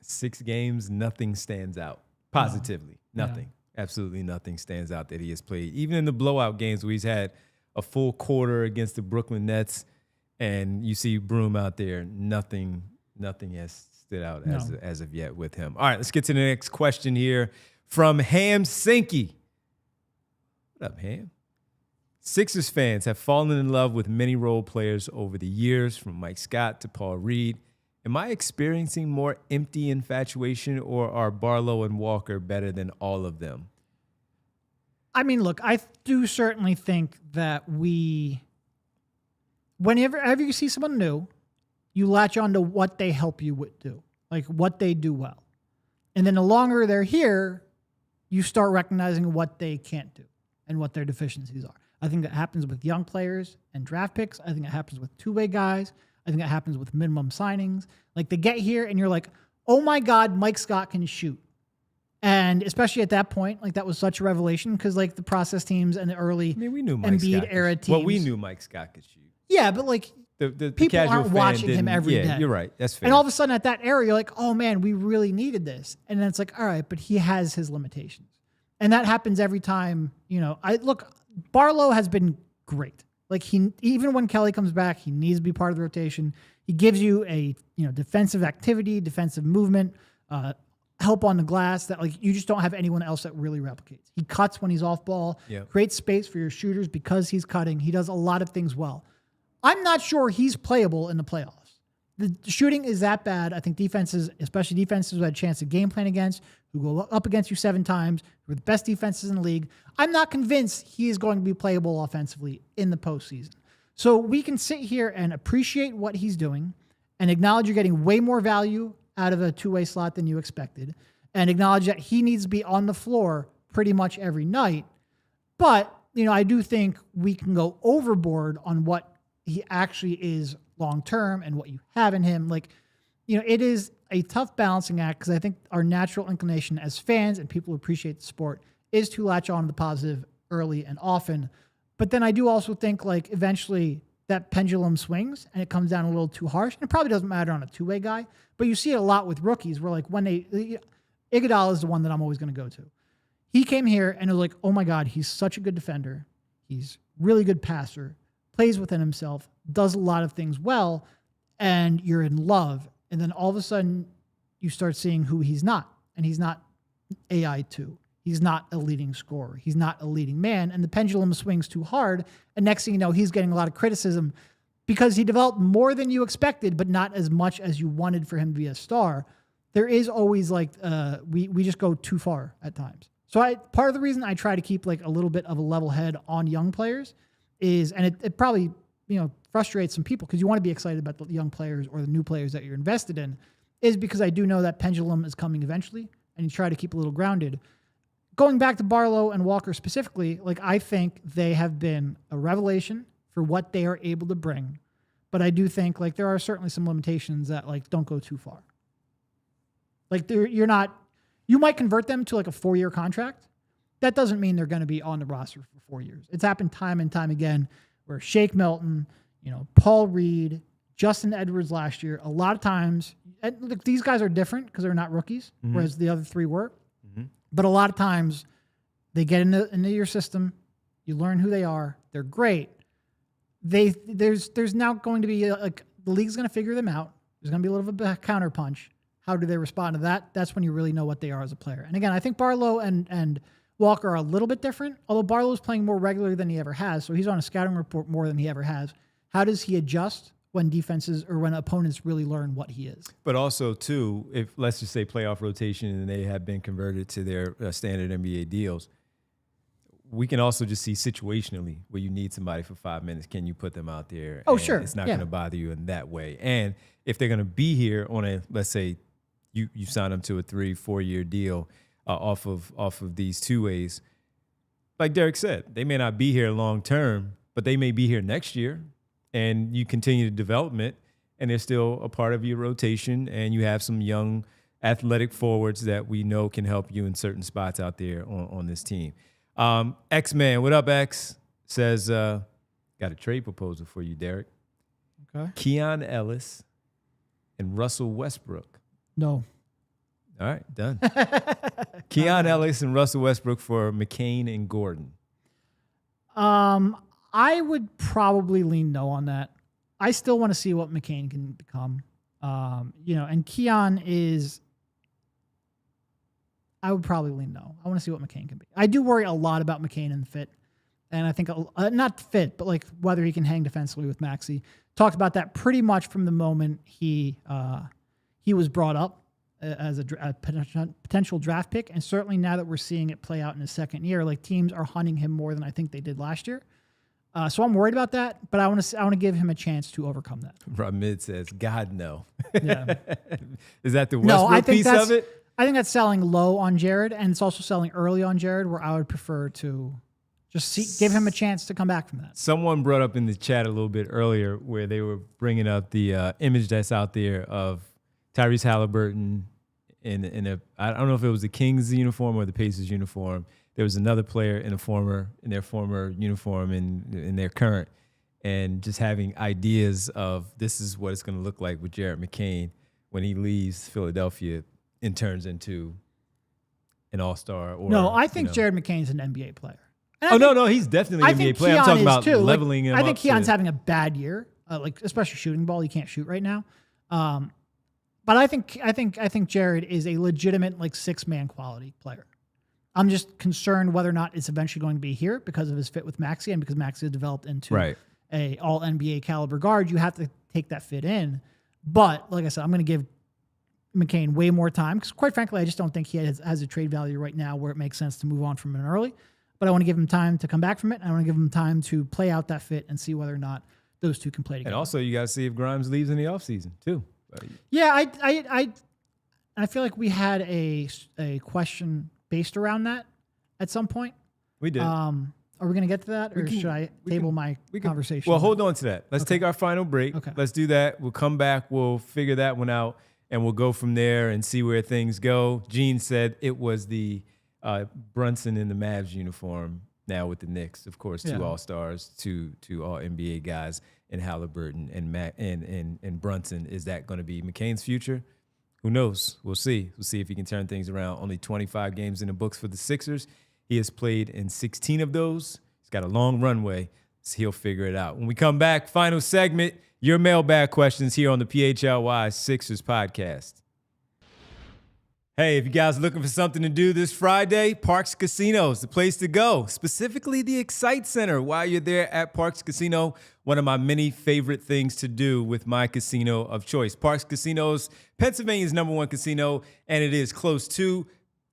6 games, nothing stands out positively. No. Nothing. Yeah. Absolutely nothing stands out that he has played. Even in the blowout games where he's had a full quarter against the Brooklyn Nets, and you see Broom out there, nothing has stood out as of yet with him. All right, let's get to the next question here from Ham Sinky. What up, Ham? Sixers fans have fallen in love with many role players over the years, from Mike Scott to Paul Reed. Am I experiencing more empty infatuation, or are Barlow and Walker better than all of them? I mean, look, I do certainly think that whenever you see someone new, you latch on to what they help you do, like what they do well. And then the longer they're here, you start recognizing what they can't do and what their deficiencies are. I think that happens with young players and draft picks. I think it happens with two-way guys. I think it happens with minimum signings. Like, they get here and you're like, oh my God, Mike Scott can shoot. And especially at that point, like, that was such a revelation because, like, the process teams and the early we knew Mike Embiid Scott era teams. Well, we knew Mike Scott could shoot. Yeah, but like, the people casual aren't fan watching him every day. You're right. That's fair. And all of a sudden at that era, you're like, oh man, we really needed this. And then it's like, all right, but he has his limitations. And that happens every time, Barlow has been great. Like, even when Kelly comes back, he needs to be part of the rotation. He gives you a, defensive activity, defensive movement, help on the glass that, like, you just don't have anyone else that really replicates. He cuts when he's off ball, creates space for your shooters because he's cutting. He does a lot of things well. I'm not sure he's playable in the playoffs. The shooting is that bad. I think defenses, especially defenses who had a chance to game plan against, who go up against you 7 times, who are the best defenses in the league, I'm not convinced he is going to be playable offensively in the postseason. So we can sit here and appreciate what he's doing and acknowledge you're getting way more value out of a two-way slot than you expected, and acknowledge that he needs to be on the floor pretty much every night. But, I do think we can go overboard on what he actually is long-term and what you have in him. Like, it is a tough balancing act because I think our natural inclination as fans and people who appreciate the sport is to latch on to the positive early and often. But then I do also think, like, eventually that pendulum swings and it comes down a little too harsh. And it probably doesn't matter on a two-way guy, but you see it a lot with rookies where, like, when Iguodala is the one that I'm always going to go to. He came here and it was like, oh my God, he's such a good defender. He's really good passer, plays within himself, does a lot of things well, and you're in love. And then all of a sudden you start seeing who he's not. And he's not AI2. He's not a leading scorer. He's not a leading man. And the pendulum swings too hard. And next thing you know, he's getting a lot of criticism because he developed more than you expected, but not as much as you wanted for him to be a star. There is always, like, we just go too far at times. So part of the reason I try to keep, like, a little bit of a level head on young players is, and it probably, frustrates some people because you want to be excited about the young players or the new players that you're invested in, is because I do know that pendulum is coming eventually and you try to keep a little grounded. Going back to Barlow and Walker specifically, like, I think they have been a revelation for what they are able to bring. But I do think, like, there are certainly some limitations that, like, don't go too far. Like, you might convert them to, like, a 4-year contract. That doesn't mean they're going to be on the roster for 4 years. It's happened time and time again where Shake Milton, Paul Reed, Justin Edwards last year, a lot of times, and look, these guys are different because they're not rookies, whereas the other 3 were. Mm-hmm. But a lot of times they get into your system, you learn who they are, they're great. There's now going to be, the league's going to figure them out. There's going to be a little bit of a counter punch. How do they respond to that? That's when you really know what they are as a player. And again, I think Barlow and Walker are a little bit different, although Barlow is playing more regularly than he ever has, so he's on a scouting report more than he ever has. How does he adjust when defenses or when opponents really learn what he is? But also, too, if let's just say playoff rotation and they have been converted to their standard NBA deals, we can also just see situationally where you need somebody for 5 minutes. Can you put them out there? Oh, sure. It's not going to bother you in that way. And if they're going to be here on a, let's say, you sign them to a 3-4 year deal off of these two ways, like Derek said, they may not be here long term, but they may be here next year. And you continue the development, and they're still a part of your rotation, and you have some young athletic forwards that we know can help you in certain spots out there on this team. X-Man, what up, X? Says, got a trade proposal for you, Derek. Okay. Keon Ellis and Russell Westbrook. No. All right, done. Keon Ellis and Russell Westbrook for McCain and Gordon. I would probably lean no on that. I still want to see what McCain can become. And Keon is, I would probably lean no. I want to see what McCain can be. I do worry a lot about McCain and fit. And I think, not fit, but like whether he can hang defensively with Maxey. Talked about that pretty much from the moment he was brought up as a potential draft pick. And certainly now that we're seeing it play out in his second year, like teams are hunting him more than I think they did last year. So I'm worried about that, but I want to give him a chance to overcome that. Rob Mid says, God, no. Yeah. Is that the Westbrook piece of it? I think that's selling low on Jared, and it's also selling early on Jared, where I would prefer to just give him a chance to come back from that. Someone brought up in the chat a little bit earlier where they were bringing up the image that's out there of Tyrese Halliburton in a, I don't know if it was the Kings uniform or the Pacers uniform. There was another player in their former uniform in their current, and just having ideas of this is what it's going to look like with Jared McCain when he leaves Philadelphia and turns into an all-star. Or, no, I think Jared McCain's an NBA player. No, he's definitely an NBA player. I'm talking about leveling him up. I think Keon's having a bad year, like especially shooting ball. He can't shoot right now. But I think Jared is a legitimate like 6-man quality player. I'm just concerned whether or not it's eventually going to be here because of his fit with Maxey and because Maxey has developed into a all NBA caliber guard. You have to take that fit in. But like I said, I'm going to give McCain way more time because quite frankly, I just don't think he has a trade value right now where it makes sense to move on from him early. But I want to give him time to come back from it. I want to give him time to play out that fit and see whether or not those two can play together. And also, you got to see if Grimes leaves in the offseason too. Yeah, I feel like we had a question based around that at some point. We did. Are we going to get to that, or should I table my conversation? Well, hold on to that. Let's take our final break. Okay. Let's do that. We'll come back. We'll figure that one out, and we'll go from there and see where things go. Gene said it was the Brunson in the Mavs uniform now with the Knicks. Of course, two All-Stars, two All-NBA guys, and Halliburton and Brunson. Is that going to be McCain's future? Who knows? We'll see. We'll see if he can turn things around. Only 25 games in the books for the Sixers. He has played in 16 of those. He's got a long runway, so he'll figure it out. When we come back, final segment, your mailbag questions here on the PHLY Sixers podcast. Hey, if you guys are looking for something to do this Friday, Parks Casino is the place to go, specifically the Excite Center. While you're there at Parks Casino, one of my many favorite things to do with my casino of choice. Parks Casino's Pennsylvania's #1 casino, and it is close to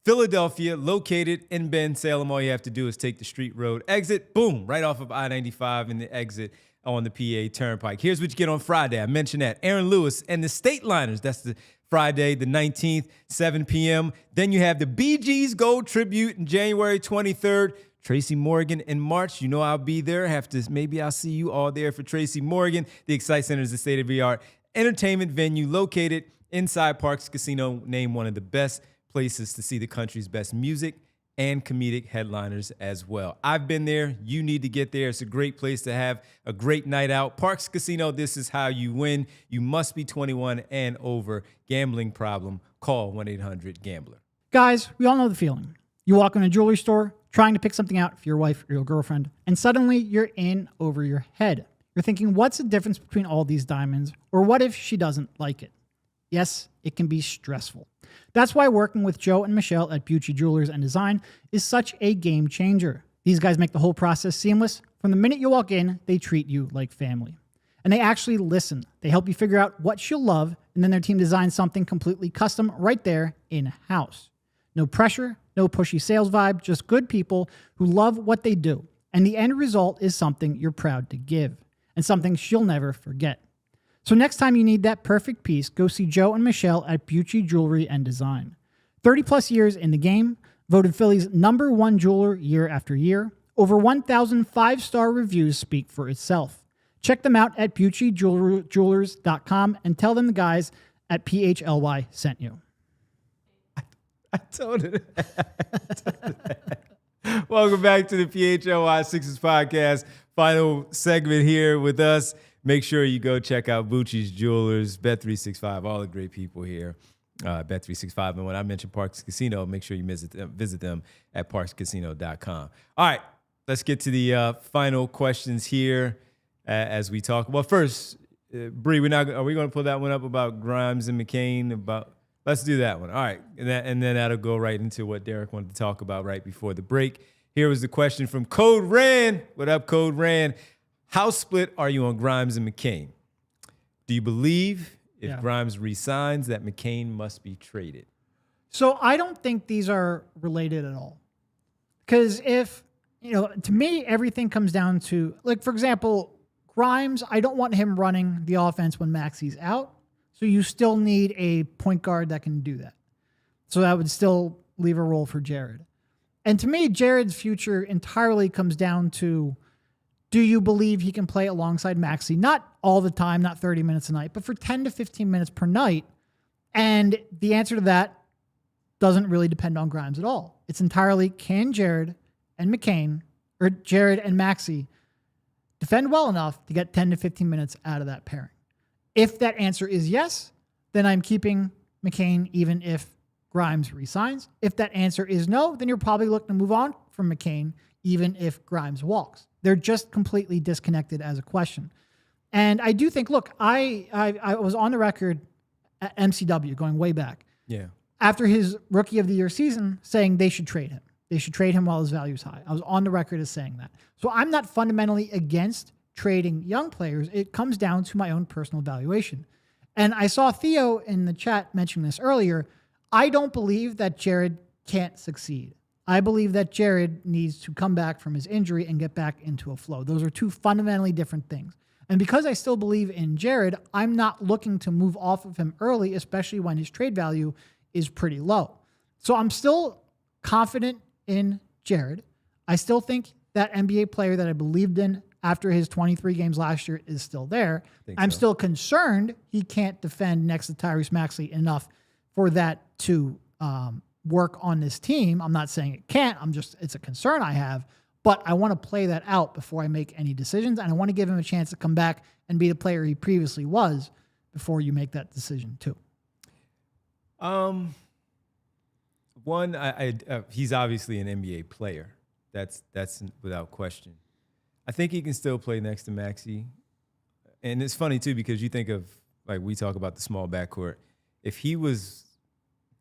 Philadelphia, located in Ben Salem. All you have to do is take the street road exit, boom, right off of I-95 in the exit on the PA Turnpike. Here's what you get on Friday. I mentioned that. Aaron Lewis and the State Liners. That's the Friday, the 19th, 7 p.m. Then you have the Bee Gees Gold Tribute in January 23rd. Tracy Morgan in March. You know I'll be there. Maybe I'll see you all there for Tracy Morgan. The Excite Center is a state-of-the-art entertainment venue located inside Parks Casino, named one of the best places to see the country's best music and comedic headliners as well. I've been there. You need to get there. It's a great place to have a great night out. Parks Casino, this is how you win. You must be 21 and over. Gambling problem, call 1-800-GAMBLER. Guys, we all know the feeling. You walk in a jewelry store trying to pick something out for your wife or your girlfriend, and suddenly you're in over your head. You're thinking, what's the difference between all these diamonds? Or what if she doesn't like it? Yes, it can be stressful. That's why working with Joe and Michelle at Bucci Jewelers and Design is such a game changer. These guys make the whole process seamless. From the minute you walk in, they treat you like family. And they actually listen. They help you figure out what she'll love, and then their team designs something completely custom right there in-house. No pressure, no pushy sales vibe, just good people who love what they do. And the end result is something you're proud to give, and something she'll never forget. So next time you need that perfect piece, go see Joe and Michelle at Bucci Jewelry and Design. 30 plus years in the game, voted Philly's #1 jeweler year after year. Over 1,000 5-star reviews speak for itself. Check them out at BucciJewelers.com and tell them the guys at PHLY sent you. I told it. Welcome back to the PHLY Sixers podcast. Final segment here with us. Make sure you go check out Bucci's Jewelers, Bet365, all the great people here. Bet365. And when I mention Parks Casino, make sure you visit them at parkscasino.com. All right, let's get to the final questions here as we talk. Well, first, Bree, are we going to pull that one up about Grimes and McCain? Let's do that one. All right. And then that'll go right into what Derek wanted to talk about right before the break. Here was the question from Code Ran. What up, Code Ran? How split are you on Grimes and McCain? Do you believe if Grimes resigns that McCain must be traded? So I don't think these are related at all. Because if, to me, everything comes down to, like, for example, Grimes, I don't want him running the offense when Maxey's out. So you still need a point guard that can do that. So that would still leave a role for Jared. And to me, Jared's future entirely comes down to, do you believe he can play alongside Maxey? Not all the time, not 30 minutes a night, but for 10 to 15 minutes per night. And the answer to that doesn't really depend on Grimes at all. It's entirely, can Jared and McCain, or Jared and Maxey, defend well enough to get 10 to 15 minutes out of that pairing? If that answer is yes, then I'm keeping McCain even if Grimes resigns. If that answer is no, then you're probably looking to move on from McCain even if Grimes walks. They're just completely disconnected as a question. And I do think, look, I was on the record at MCW going way back. Yeah. After his Rookie of the Year season saying they should trade him. They should trade him while his value is high. I was on the record as saying that. So I'm not fundamentally against trading young players. It comes down to my own personal evaluation. And I saw Theo in the chat mention this earlier. I don't believe that Jared can't succeed. I believe that Jared needs to come back from his injury and get back into a flow. Those are two fundamentally different things. And because I still believe in Jared, I'm not looking to move off of him early, especially when his trade value is pretty low. So I'm still confident in Jared. I still think that NBA player that I believed in after his 23 games last year is still there. I'm still concerned he can't defend next to Tyrese Maxey enough for that to work on this team. I'm not saying it can't. It's a concern I have, but I want to play that out before I make any decisions. And I want to give him a chance to come back and be the player he previously was before you make that decision too. He's obviously an NBA player. That's without question. I think he can still play next to Maxey. And it's funny, too, because you think of, like, we talk about the small backcourt. If he was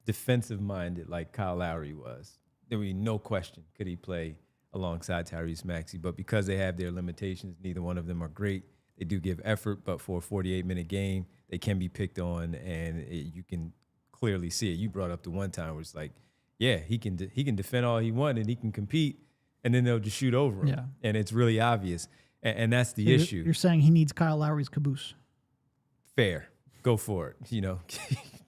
defensive-minded like Kyle Lowry was, there would be no question could he play alongside Tyrese Maxey. But because they have their limitations, neither one of them are great. They do give effort, but for a 48-minute game, they can be picked on, and you can clearly see it. You brought up the one time where it's like, yeah, he can defend all he wants, and he can compete, and then they'll just shoot over him. Yeah. And it's really obvious. And that's the issue. You're saying he needs Kyle Lowry's caboose. Fair. Go for it.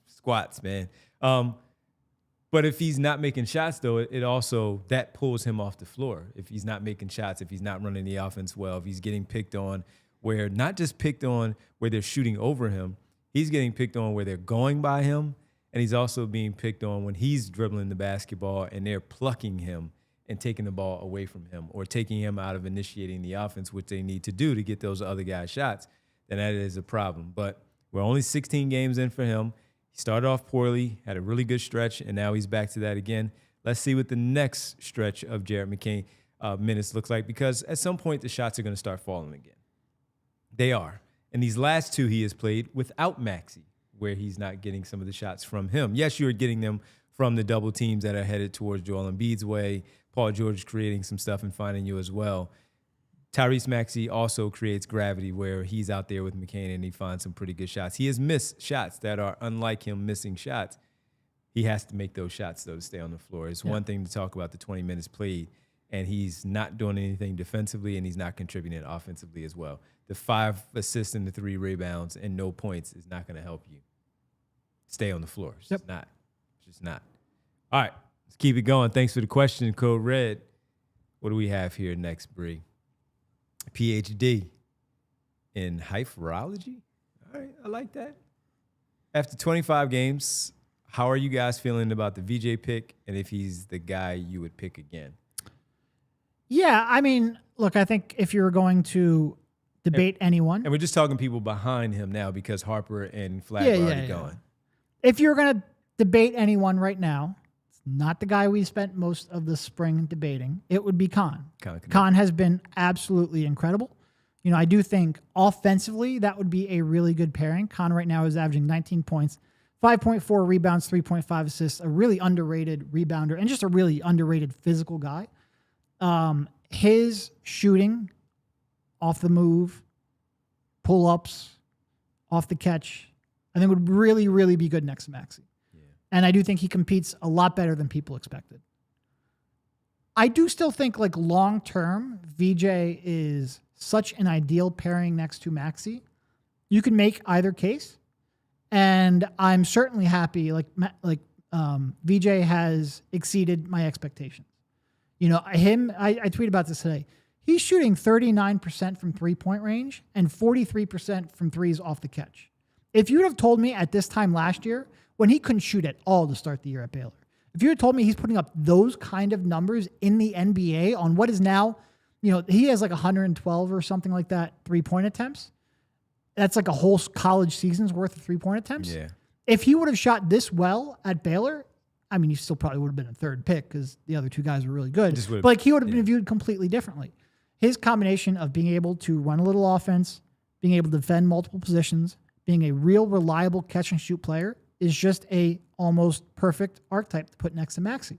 Squats, man. But if he's not making shots, though, it also, that pulls him off the floor. If he's not making shots, if he's not running the offense well, if he's getting picked on where, not just picked on where they're shooting over him, he's getting picked on where they're going by him, and he's also being picked on when he's dribbling the basketball and they're plucking him and taking the ball away from him or taking him out of initiating the offense, which they need to do to get those other guys shots, then that is a problem. But we're only 16 games in for him. He started off poorly, had a really good stretch, and now he's back to that again. Let's see what the next stretch of Jared McCain minutes looks like, because at some point the shots are going to start falling again. They are. And these last two he has played without Maxey, where he's not getting some of the shots from him. Yes, you're getting them from the double teams that are headed towards Joel Embiid's way. Paul George creating some stuff and finding you as well. Tyrese Maxey also creates gravity where he's out there with McCain and he finds some pretty good shots. He has missed shots that are unlike him missing shots. He has to make those shots, though, to stay on the floor. It's one thing to talk about the 20 minutes played, and he's not doing anything defensively and he's not contributing offensively as well. The 5 assists and the 3 rebounds and no points is not going to help you stay on the floor. It's just not. It's just not. All right. Let's keep it going. Thanks for the question, Code Red. What do we have here next, Bree? PhD in hyperology. All right, I like that. After 25 games, how are you guys feeling about the VJ pick and if he's the guy you would pick again? Yeah, I mean, look, I think if you're going to debate anyone. And we're just talking people behind him now because Harper and Flagg are already gone. If you're going to debate anyone right now, not the guy we spent most of the spring debating, it would be Khan. Khan has been absolutely incredible. I do think offensively that would be a really good pairing. Khan right now is averaging 19 points, 5.4 rebounds, 3.5 assists, a really underrated rebounder, and just a really underrated physical guy. His shooting off the move, pull-ups, off the catch, I think would really, really be good next to Maxey. Yeah. And I do think he competes a lot better than people expected. I do still think, like, long-term, VJ is such an ideal pairing next to Maxey. You can make either case. And I'm certainly happy, VJ has exceeded my expectations. You know, I tweeted about this today. He's shooting 39% from three-point range and 43% from threes off the catch. If you would have told me at this time last year, when he couldn't shoot at all to start the year at Baylor, if you had told me he's putting up those kind of numbers in the NBA on what is now, you know, he has like 112 or something like that three-point attempts. That's like a whole college season's worth of three-point attempts. Yeah. If he would have shot this well at Baylor, I mean, he still probably would have been a third pick because the other two guys were really good. But like, he would have been viewed completely differently. His combination of being able to run a little offense, being able to defend multiple positions, being a real reliable catch-and-shoot player is just a almost perfect archetype to put next to Maxey.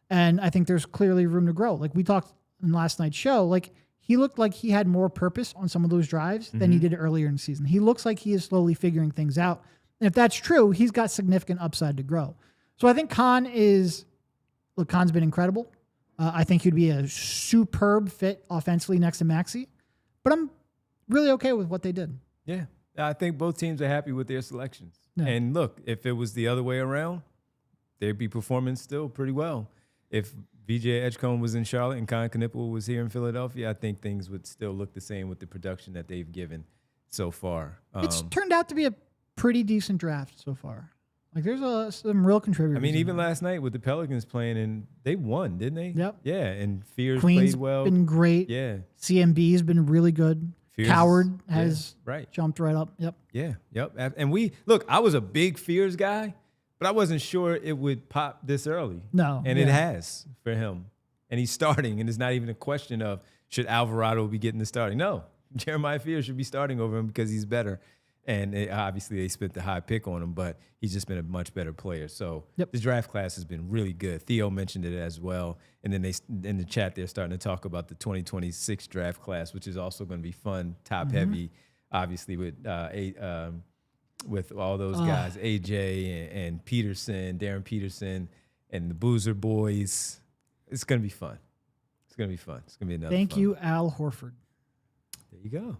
And I think there's clearly room to grow. Like we talked in last night's show, like, he looked like he had more purpose on some of those drives than he did earlier in the season. He looks like he is slowly figuring things out. And if that's true, he's got significant upside to grow. So I think Khan's been incredible. I think he'd be a superb fit offensively next to Maxey. But I'm really okay with what they did. Yeah. I think both teams are happy with their selections. Yeah. And look, if it was the other way around, they'd be performing still pretty well. If VJ Edgecombe was in Charlotte and Khan Knippel was here in Philadelphia, I think things would still look the same with the production that they've given so far. It's turned out to be a pretty decent draft so far. Like, there's some real contributors. I mean, even last night with the Pelicans playing, and they won, didn't they? Yep. Yeah, and Fears Queen's played well. Been great. Yeah. CMB's been really good. Fears, Coward has jumped right up. Yep. Yeah, yep. And I was a big Fears guy, but I wasn't sure it would pop this early. No. And it has for him. And he's starting, and it's not even a question of should Alvarado be getting the starting. No, Jeremiah Fears should be starting over him because he's better. And obviously they spent the high pick on him, but he's just been a much better player. So the draft class has been really good. Theo mentioned it as well. And then in the chat, they're starting to talk about the 2026 draft class, which is also going to be fun, top heavy, obviously with all those guys, AJ and Peterson, Darren Peterson, and the Boozer boys. It's going to be fun. It's going to be fun. It's going to be another Thank fun. you, Al Horford. There you go.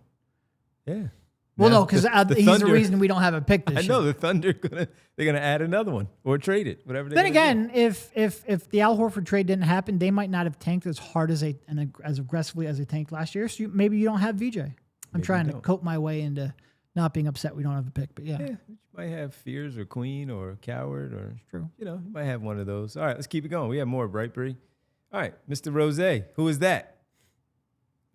Yeah. Well, no, because he's the reason we don't have a pick this year. I know the Thunder they're gonna add another one or trade it, whatever. Then again, if the Al Horford trade didn't happen, they might not have tanked as hard as as aggressively as they tanked last year. So maybe you don't have VJ. I'm trying to cope my way into not being upset we don't have a pick, but yeah, you might have Fears or Queen or Coward or true. You might have one of those. All right, let's keep it going. We have more, right, Bree? All right, Mr. Rose, who is that?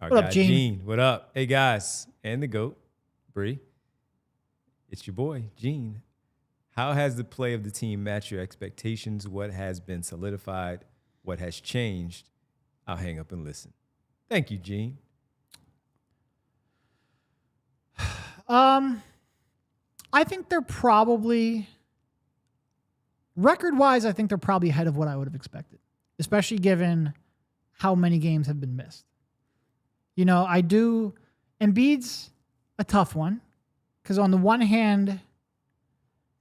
Our what guy, up, Gene? What up? Hey guys, and the GOAT. Bree, it's your boy, Gene. How has the play of the team matched your expectations? What has been solidified? What has changed? I'll hang up and listen. Thank you, Gene. I think they're probably, record-wise, I think they're probably ahead of what I would have expected, especially given how many games have been missed. Embiid's a tough one because on the one hand,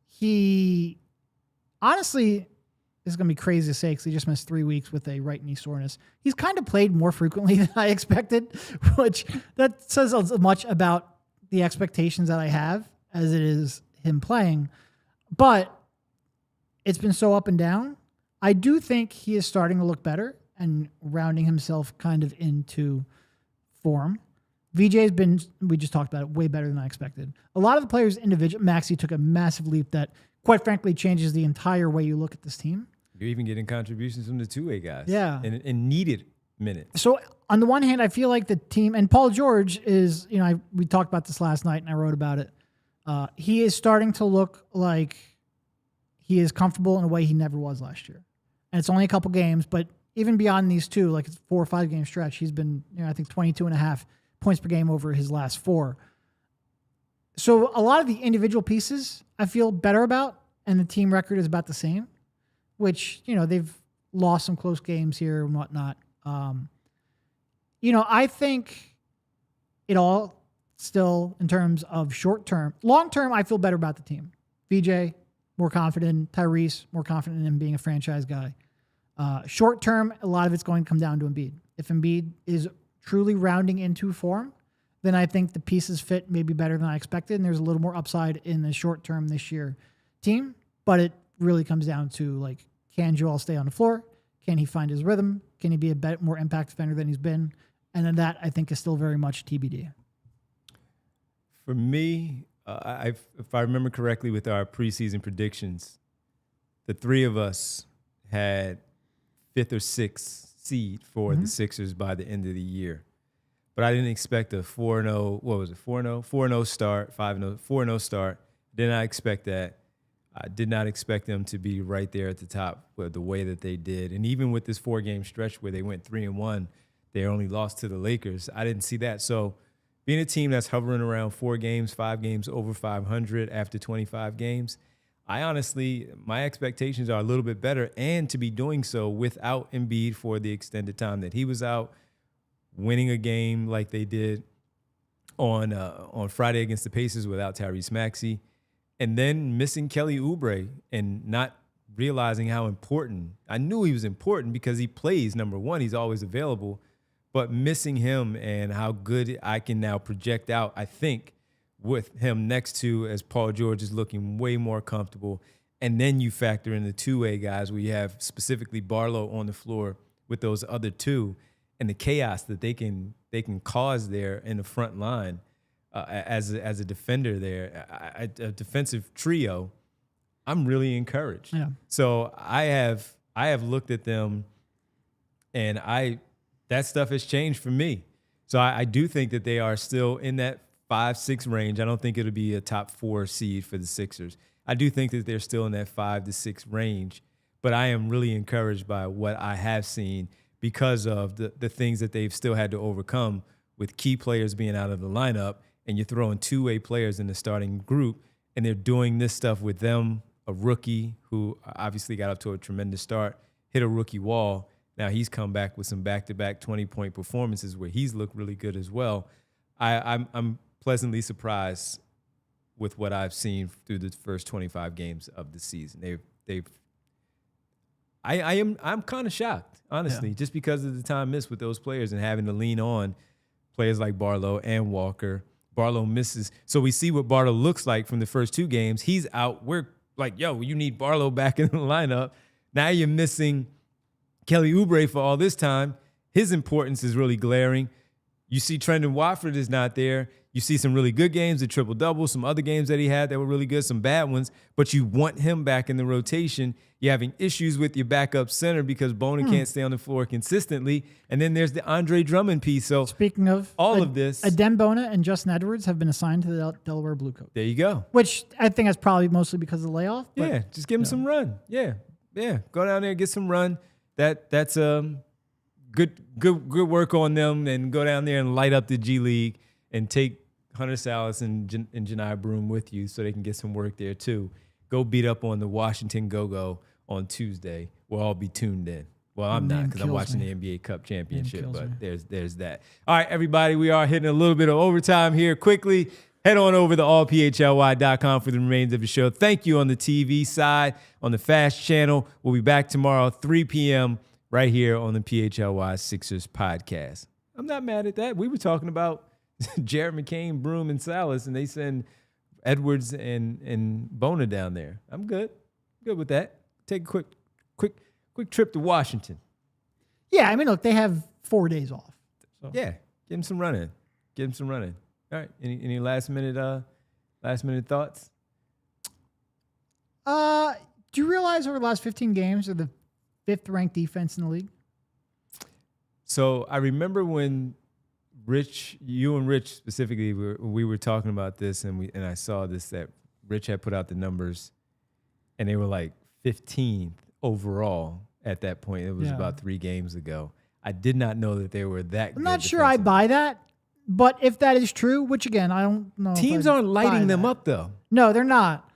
he honestly, this is going to be crazy to say because he just missed 3 weeks with a right knee soreness. He's kind of played more frequently than I expected, which that says as much about the expectations that I have as it is him playing. But it's been so up and down. I do think he is starting to look better and rounding himself kind of into form. VJ's been, we just talked about it, way better than I expected. A lot of the players individually, Maxey took a massive leap that, quite frankly, changes the entire way you look at this team. You're even getting contributions from the two-way guys. Yeah. And needed minutes. So, on the one hand, I feel like the team, and Paul George is, we talked about this last night and I wrote about it. He is starting to look like he is comfortable in a way he never was last year. And it's only a couple games, but even beyond these two, like it's 4 or 5 game stretch, he's been, I think 22.5 points per game over his last 4. So a lot of the individual pieces I feel better about. and the team record is about the same, which, they've lost some close games here and whatnot. I think it all still in terms of short term. Long term, I feel better about the team. VJ, more confident. Tyrese, more confident in being a franchise guy. Short term, a lot of it's going to come down to Embiid. If Embiid is truly rounding into form, then I think the pieces fit maybe better than I expected, and there's a little more upside in the short term this year team. But it really comes down to, can Joel stay on the floor? Can he find his rhythm? Can he be a bit more impact defender than he's been? And then that, I think, is still very much TBD. For me, if I remember correctly with our preseason predictions, the three of us had 5th or 6th seed for the Sixers by the end of the year. But I didn't expect a 4-0, what was it, 4-0? 4-0 start, 5-0, 4-0 start. Did not expect that. I did not expect them to be right there at the top with the way that they did. And even with this 4-game stretch where they went 3-1, they only lost to the Lakers. I didn't see that. So being a team that's hovering around 4 games, 5 games over 500 after 25 games, my expectations are a little bit better, and to be doing so without Embiid for the extended time that he was out, winning a game like they did on Friday against the Pacers without Tyrese Maxey, and then missing Kelly Oubre and not realizing how important. I knew he was important because he plays number one. He's always available, but missing him and how good I can now project out, I think, with him next to as Paul George is looking way more comfortable. And then you factor in the two-way guys where you have specifically Barlow on the floor with those other two and the chaos that they can cause there in the front line as a defender there, a defensive trio. I'm really encouraged. Yeah. So I have looked at them, and that stuff has changed for me. So I do think that they are still in that 5-6 range. I don't think it'll be a top 4 seed for the Sixers. I do think that they're still in that 5 to 6 range, but I am really encouraged by what I have seen because of the things that they've still had to overcome with key players being out of the lineup, and you're throwing two-way players in the starting group, and they're doing this stuff with them, a rookie who obviously got up to a tremendous start, hit a rookie wall. Now he's come back with some back-to-back 20-point performances where he's looked really good as well. I'm pleasantly surprised with what I've seen through the first 25 games of the season. I'm kind of shocked, honestly, just because of the time missed with those players and having to lean on players like Barlow and Walker. Barlow misses. So we see what Barlow looks like from the first 2 games. He's out. We're like, yo, you need Barlow back in the lineup. Now you're missing Kelly Oubre for all this time. His importance is really glaring. You see Trendon Watford is not there. You see some really good games, a triple-double, some other games that he had that were really good, some bad ones, but you want him back in the rotation. You're having issues with your backup center because Bona can't stay on the floor consistently. And then there's the Andre Drummond piece. So speaking of all of this, Adem Bona and Justin Edwards have been assigned to the Delaware Blue Coat. There you go. Which I think that's probably mostly because of the layoff. But, yeah, just give him some run. Yeah. Go down there, get some run. That's good work on them, and go down there and light up the G League and take Hunter Salas and Janai Broome with you so they can get some work there too. Go beat up on the Washington Go-Go on Tuesday. We'll all be tuned in. Well, I'm not because I'm watching the NBA Cup Championship, but there's that. All right, everybody, we are hitting a little bit of overtime here. Quickly, head on over to allphly.com for the remainder of the show. Thank you on the TV side, on the Fast Channel. We'll be back tomorrow, 3 p.m., right here on the PHLY Sixers podcast. I'm not mad at that. We were talking about Jared McCain, Broome, and Salas, and they send Edwards and Bona down there. I'm good with that. Take a quick trip to Washington. Yeah, I mean, look, they have 4 days off. So. Yeah, get him some running. All right, any last minute thoughts? Do you realize over the last 15 games they're the 5th ranked defense in the league? So I remember when you and Rich specifically, we were talking about this, and I saw this, that Rich had put out the numbers, and they were like 15th overall at that point. It was about 3 games ago. I did not know that they were that good. I'm not sure I buy that, but if that is true, which again, I don't know. Teams aren't lighting them up, though. No, they're not.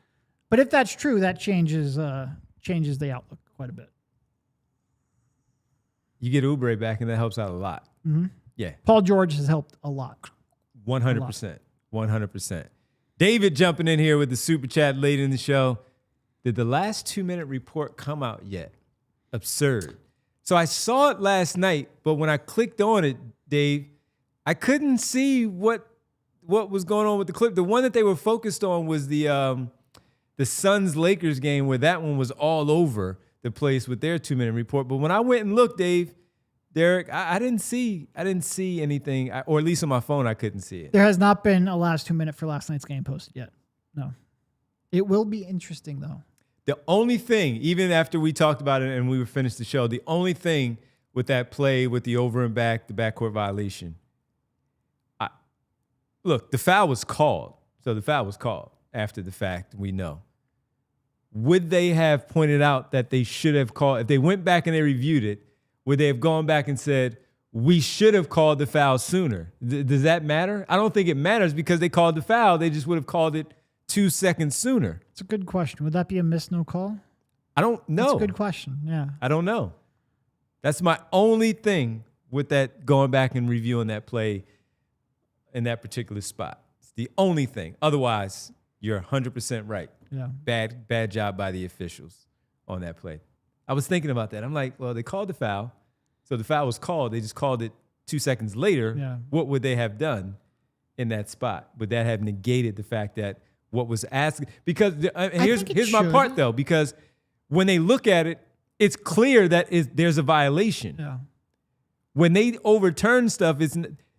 But if that's true, that changes the outlook quite a bit. You get Oubre back, and that helps out a lot. Mm-hmm. Yeah. Paul George has helped a lot. 100%. 100%. David jumping in here with the super chat late in the show. Did the last 2-minute report come out yet? Absurd. So I saw it last night, but when I clicked on it, Dave, I couldn't see what was going on with the clip. The one that they were focused on was the Suns-Lakers game, where that one was all over the place with their 2-minute report. But when I went and looked, Dave, Derek, I didn't see anything, or at least on my phone, I couldn't see it. There has not been a last 2-minute for last night's game posted yet. No. It will be interesting, though. The only thing, even after we talked about it and we were finished the show, the only thing with that play with the over and back, the backcourt violation, look, the foul was called. So the foul was called after the fact, we know. Would they have pointed out that they should have called, if they went back and they reviewed it, would they have gone back and said, we should have called the foul sooner? Does that matter? I don't think it matters because they called the foul. They just would have called it 2 seconds sooner. It's a good question. Would that be a miss, no call? I don't know. That's a good question, yeah. I don't know. That's my only thing with that, going back and reviewing that play in that particular spot. It's the only thing. Otherwise, you're 100% right. Yeah. Bad job by the officials on that play. I was thinking about that. I'm like, well, they called the foul. So the foul was called. They just called it 2 seconds later. Yeah. What would they have done in that spot? Would that have negated the fact that what was asked? Because here's my part, though, because when they look at it, it's clear that there's a violation. Yeah. When they overturn stuff,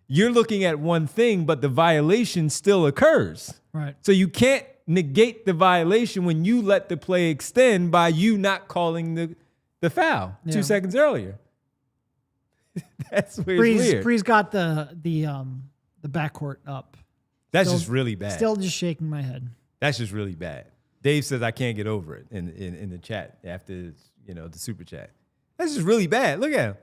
you're looking at one thing, but the violation still occurs. Right. So you can't negate the violation when you let the play extend by you not calling the foul 2 seconds earlier. That's where it's weird. Bree's got the backcourt up. That's just really bad. Still just shaking my head. That's just really bad. Dave says I can't get over it in the chat after the super chat. That's just really bad. Look at him.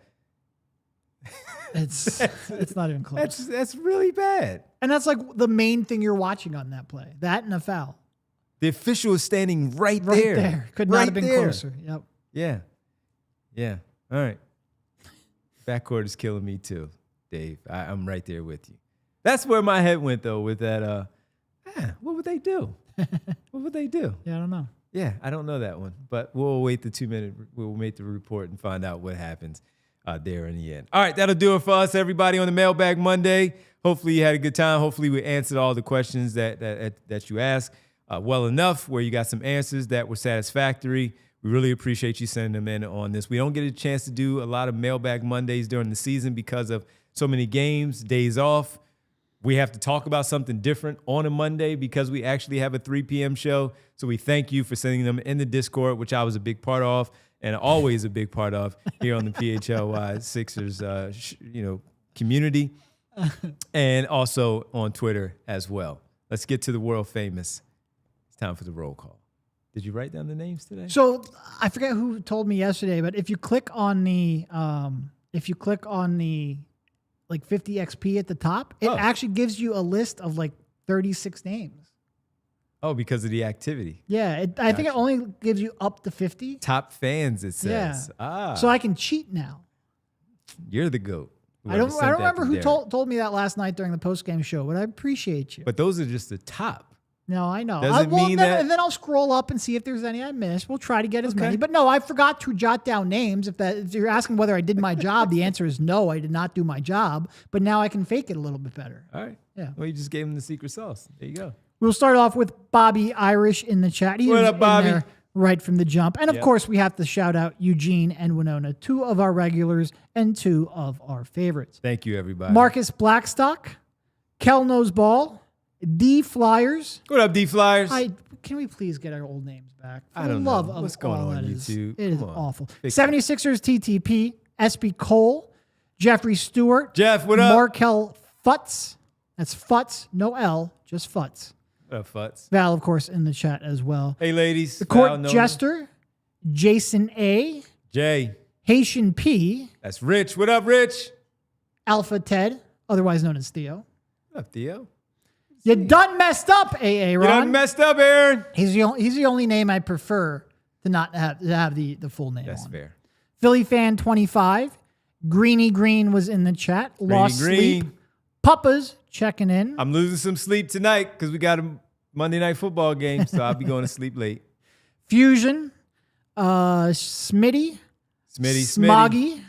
It's not even close. That's really bad. And that's like the main thing you're watching on that play. That and a foul. The official is standing right there. Right there. Could not have been closer. Yep. Yeah. Yeah. All right. Backcourt is killing me too, Dave. I'm right there with you. That's where my head went, though, with that. What would they do? What would they do? Yeah, I don't know. Yeah, I don't know that one. But we'll wait the 2-minute. We'll make the report and find out what happens there in the end. All right, that'll do it for us, everybody, on the Mailbag Monday. Hopefully you had a good time. Hopefully we answered all the questions that you asked well enough, where you got some answers that were satisfactory. We really appreciate you sending them in on this. We don't get a chance to do a lot of Mailbag Mondays during the season because of so many games, days off. We have to talk about something different on a Monday because we actually have a 3 p.m. show. So we thank you for sending them in the Discord, which I was a big part of and always a big part of here on the PHLY Sixers community, and also on Twitter as well. Let's get to the world famous. It's time for the roll call. Did you write down the names today? So I forget who told me yesterday, but if you click on the like 50 XP at the top, it actually gives you a list of like 36 names. Oh, because of the activity. Yeah, I think it only gives you up to 50. Top fans, it says. Yeah. So I can cheat now. You're the GOAT. I don't remember who told me that last night during the post-game show, but I appreciate you. But those are just the top. No, I know. Doesn't mean that. And then I'll scroll up and see if there's any I missed. We'll try to get as many. But no, I forgot to jot down names. If you're asking whether I did my job, the answer is no, I did not do my job. But now I can fake it a little bit better. All right. Yeah. Well, you just gave him the secret sauce. There you go. We'll start off with Bobby Irish in the chat. He What was up, Bobby? in there right from the jump. And of course, we have to shout out Eugene and Winona, 2 of our regulars and 2 of our favorites. Thank you, everybody. Marcus Blackstock, Kel Knows Ball, D Flyers. What up, D Flyers? Can we please get our old names back? I don't know. What's going on YouTube? It is awful. 76ers TTP, SB Cole, Jeffrey Stewart. Jeff, what up? Markel Futz. That's Futz, no L, just Futz. What up, Futz? Val, of course, in the chat as well. Hey, ladies. The Court Jester, Jason A. Jay. Haitian P. That's Rich. What up, Rich? Alpha Ted, otherwise known as Theo. What up, Theo? You done messed up, AA Ron. You done messed up, Aaron. He's the only name I prefer to not have the full name. That's on. fair. Philly fan 25. Greeny Green was in the chat. Lost Green. sleep. Puppas checking in. I'm losing some sleep tonight because we got a Monday night football game, so I'll be going to sleep late. Fusion. Smitty. Smoggy.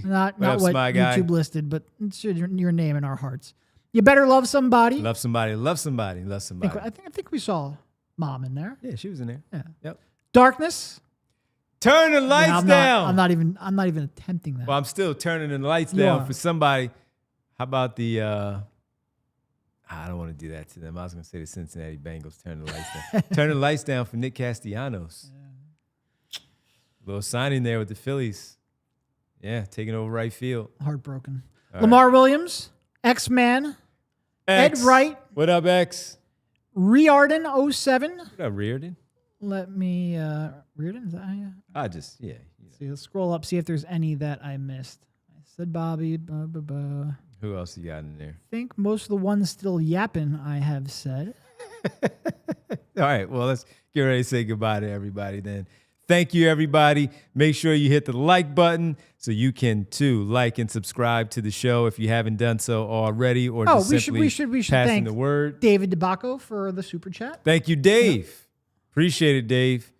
Not up, what Smog guy? YouTube listed, but it's your name in our hearts. You better love somebody. Love somebody. Love somebody. Love somebody. I think we saw Mom in there. Yeah, she was in there. Yeah. Yep. Darkness. Turn the lights down. I'm not even attempting that. Well, I'm still turning the lights down are. for somebody. How about the? I don't want to do that to them. I was going to say the Cincinnati Bengals. Turn the lights down. Turn the lights down for Nick Castellanos. Yeah. Little signing there with the Phillies. Yeah, taking over right field. Heartbroken. All Lamar Williams, X-Man, Ed Wright. What up, X? Riordan 07. What up, Riordan? Let me Riordan, is that how you? I just, yeah. See, let's scroll up, see if there's any that I missed. I said Bobby. Blah, blah, blah. Who else you got in there? I think most of the ones still yapping, I have said. All right, well, let's get ready to say goodbye to everybody then. Thank you, everybody. Make sure you hit the like button so you can, too, like and subscribe to the show if you haven't done so already, or just simply we should passing thank the word. David DeBacco for the super chat. Thank you, Dave. Yep. Appreciate it, Dave.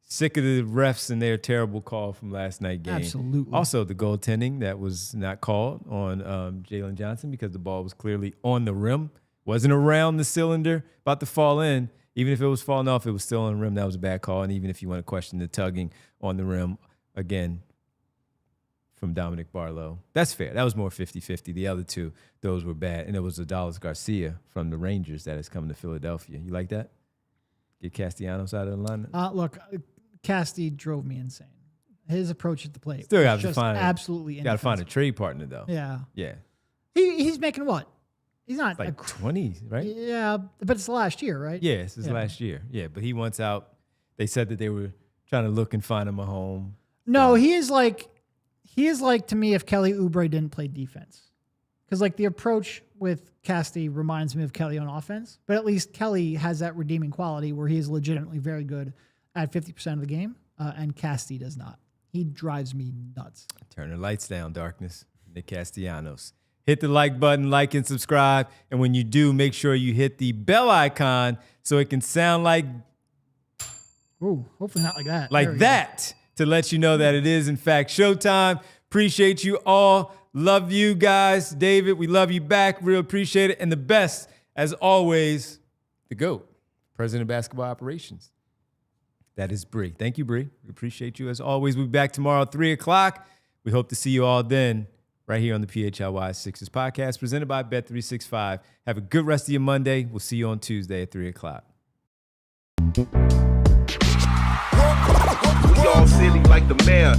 Sick of the refs and their terrible call from last night's game. Absolutely. Also, the goaltending that was not called on Jalen Johnson because the ball was clearly on the rim. Wasn't around the cylinder, about to fall in. Even if it was falling off, it was still on the rim. That was a bad call. And even if you want to question the tugging on the rim, again, from Dominick Barlow, that's fair. That was more 50-50. The other two, those were bad. And it was Adolis Garcia from the Rangers that is coming to Philadelphia. You like that? Get Castellanos out of the lineup? Look, Casty drove me insane. His approach at the plate Still got was to just find absolutely got to find a trade partner, though. Yeah. Yeah. He's making what? He's not like 20, right? Yeah, but it's last year, right? Yeah, it's his last year. Yeah, but he wants out. They said that they were trying to look and find him a home. No, he is like to me if Kelly Oubre didn't play defense. Because like the approach with Casty reminds me of Kelly on offense, but at least Kelly has that redeeming quality where he is legitimately very good at 50% of the game, and Casty does not. He drives me nuts. Turn the lights down, darkness. Nick Castellanos. Hit the like button, like and subscribe. And when you do, make sure you hit the bell icon so it can sound like... Ooh, hopefully not like that. Like that, to let you know that it is, in fact, showtime. Appreciate you all. Love you guys. David, we love you back. Real appreciate it. And the best, as always, the GOAT, President of Basketball Operations. That is Bree. Thank you, Bree. We appreciate you as always. We'll be back tomorrow at 3 o'clock. We hope to see you all then, right here on the PHLY Sixers podcast, presented by Bet365. Have a good rest of your Monday. We'll see you on Tuesday at 3 o'clock. We all silly like the mayor.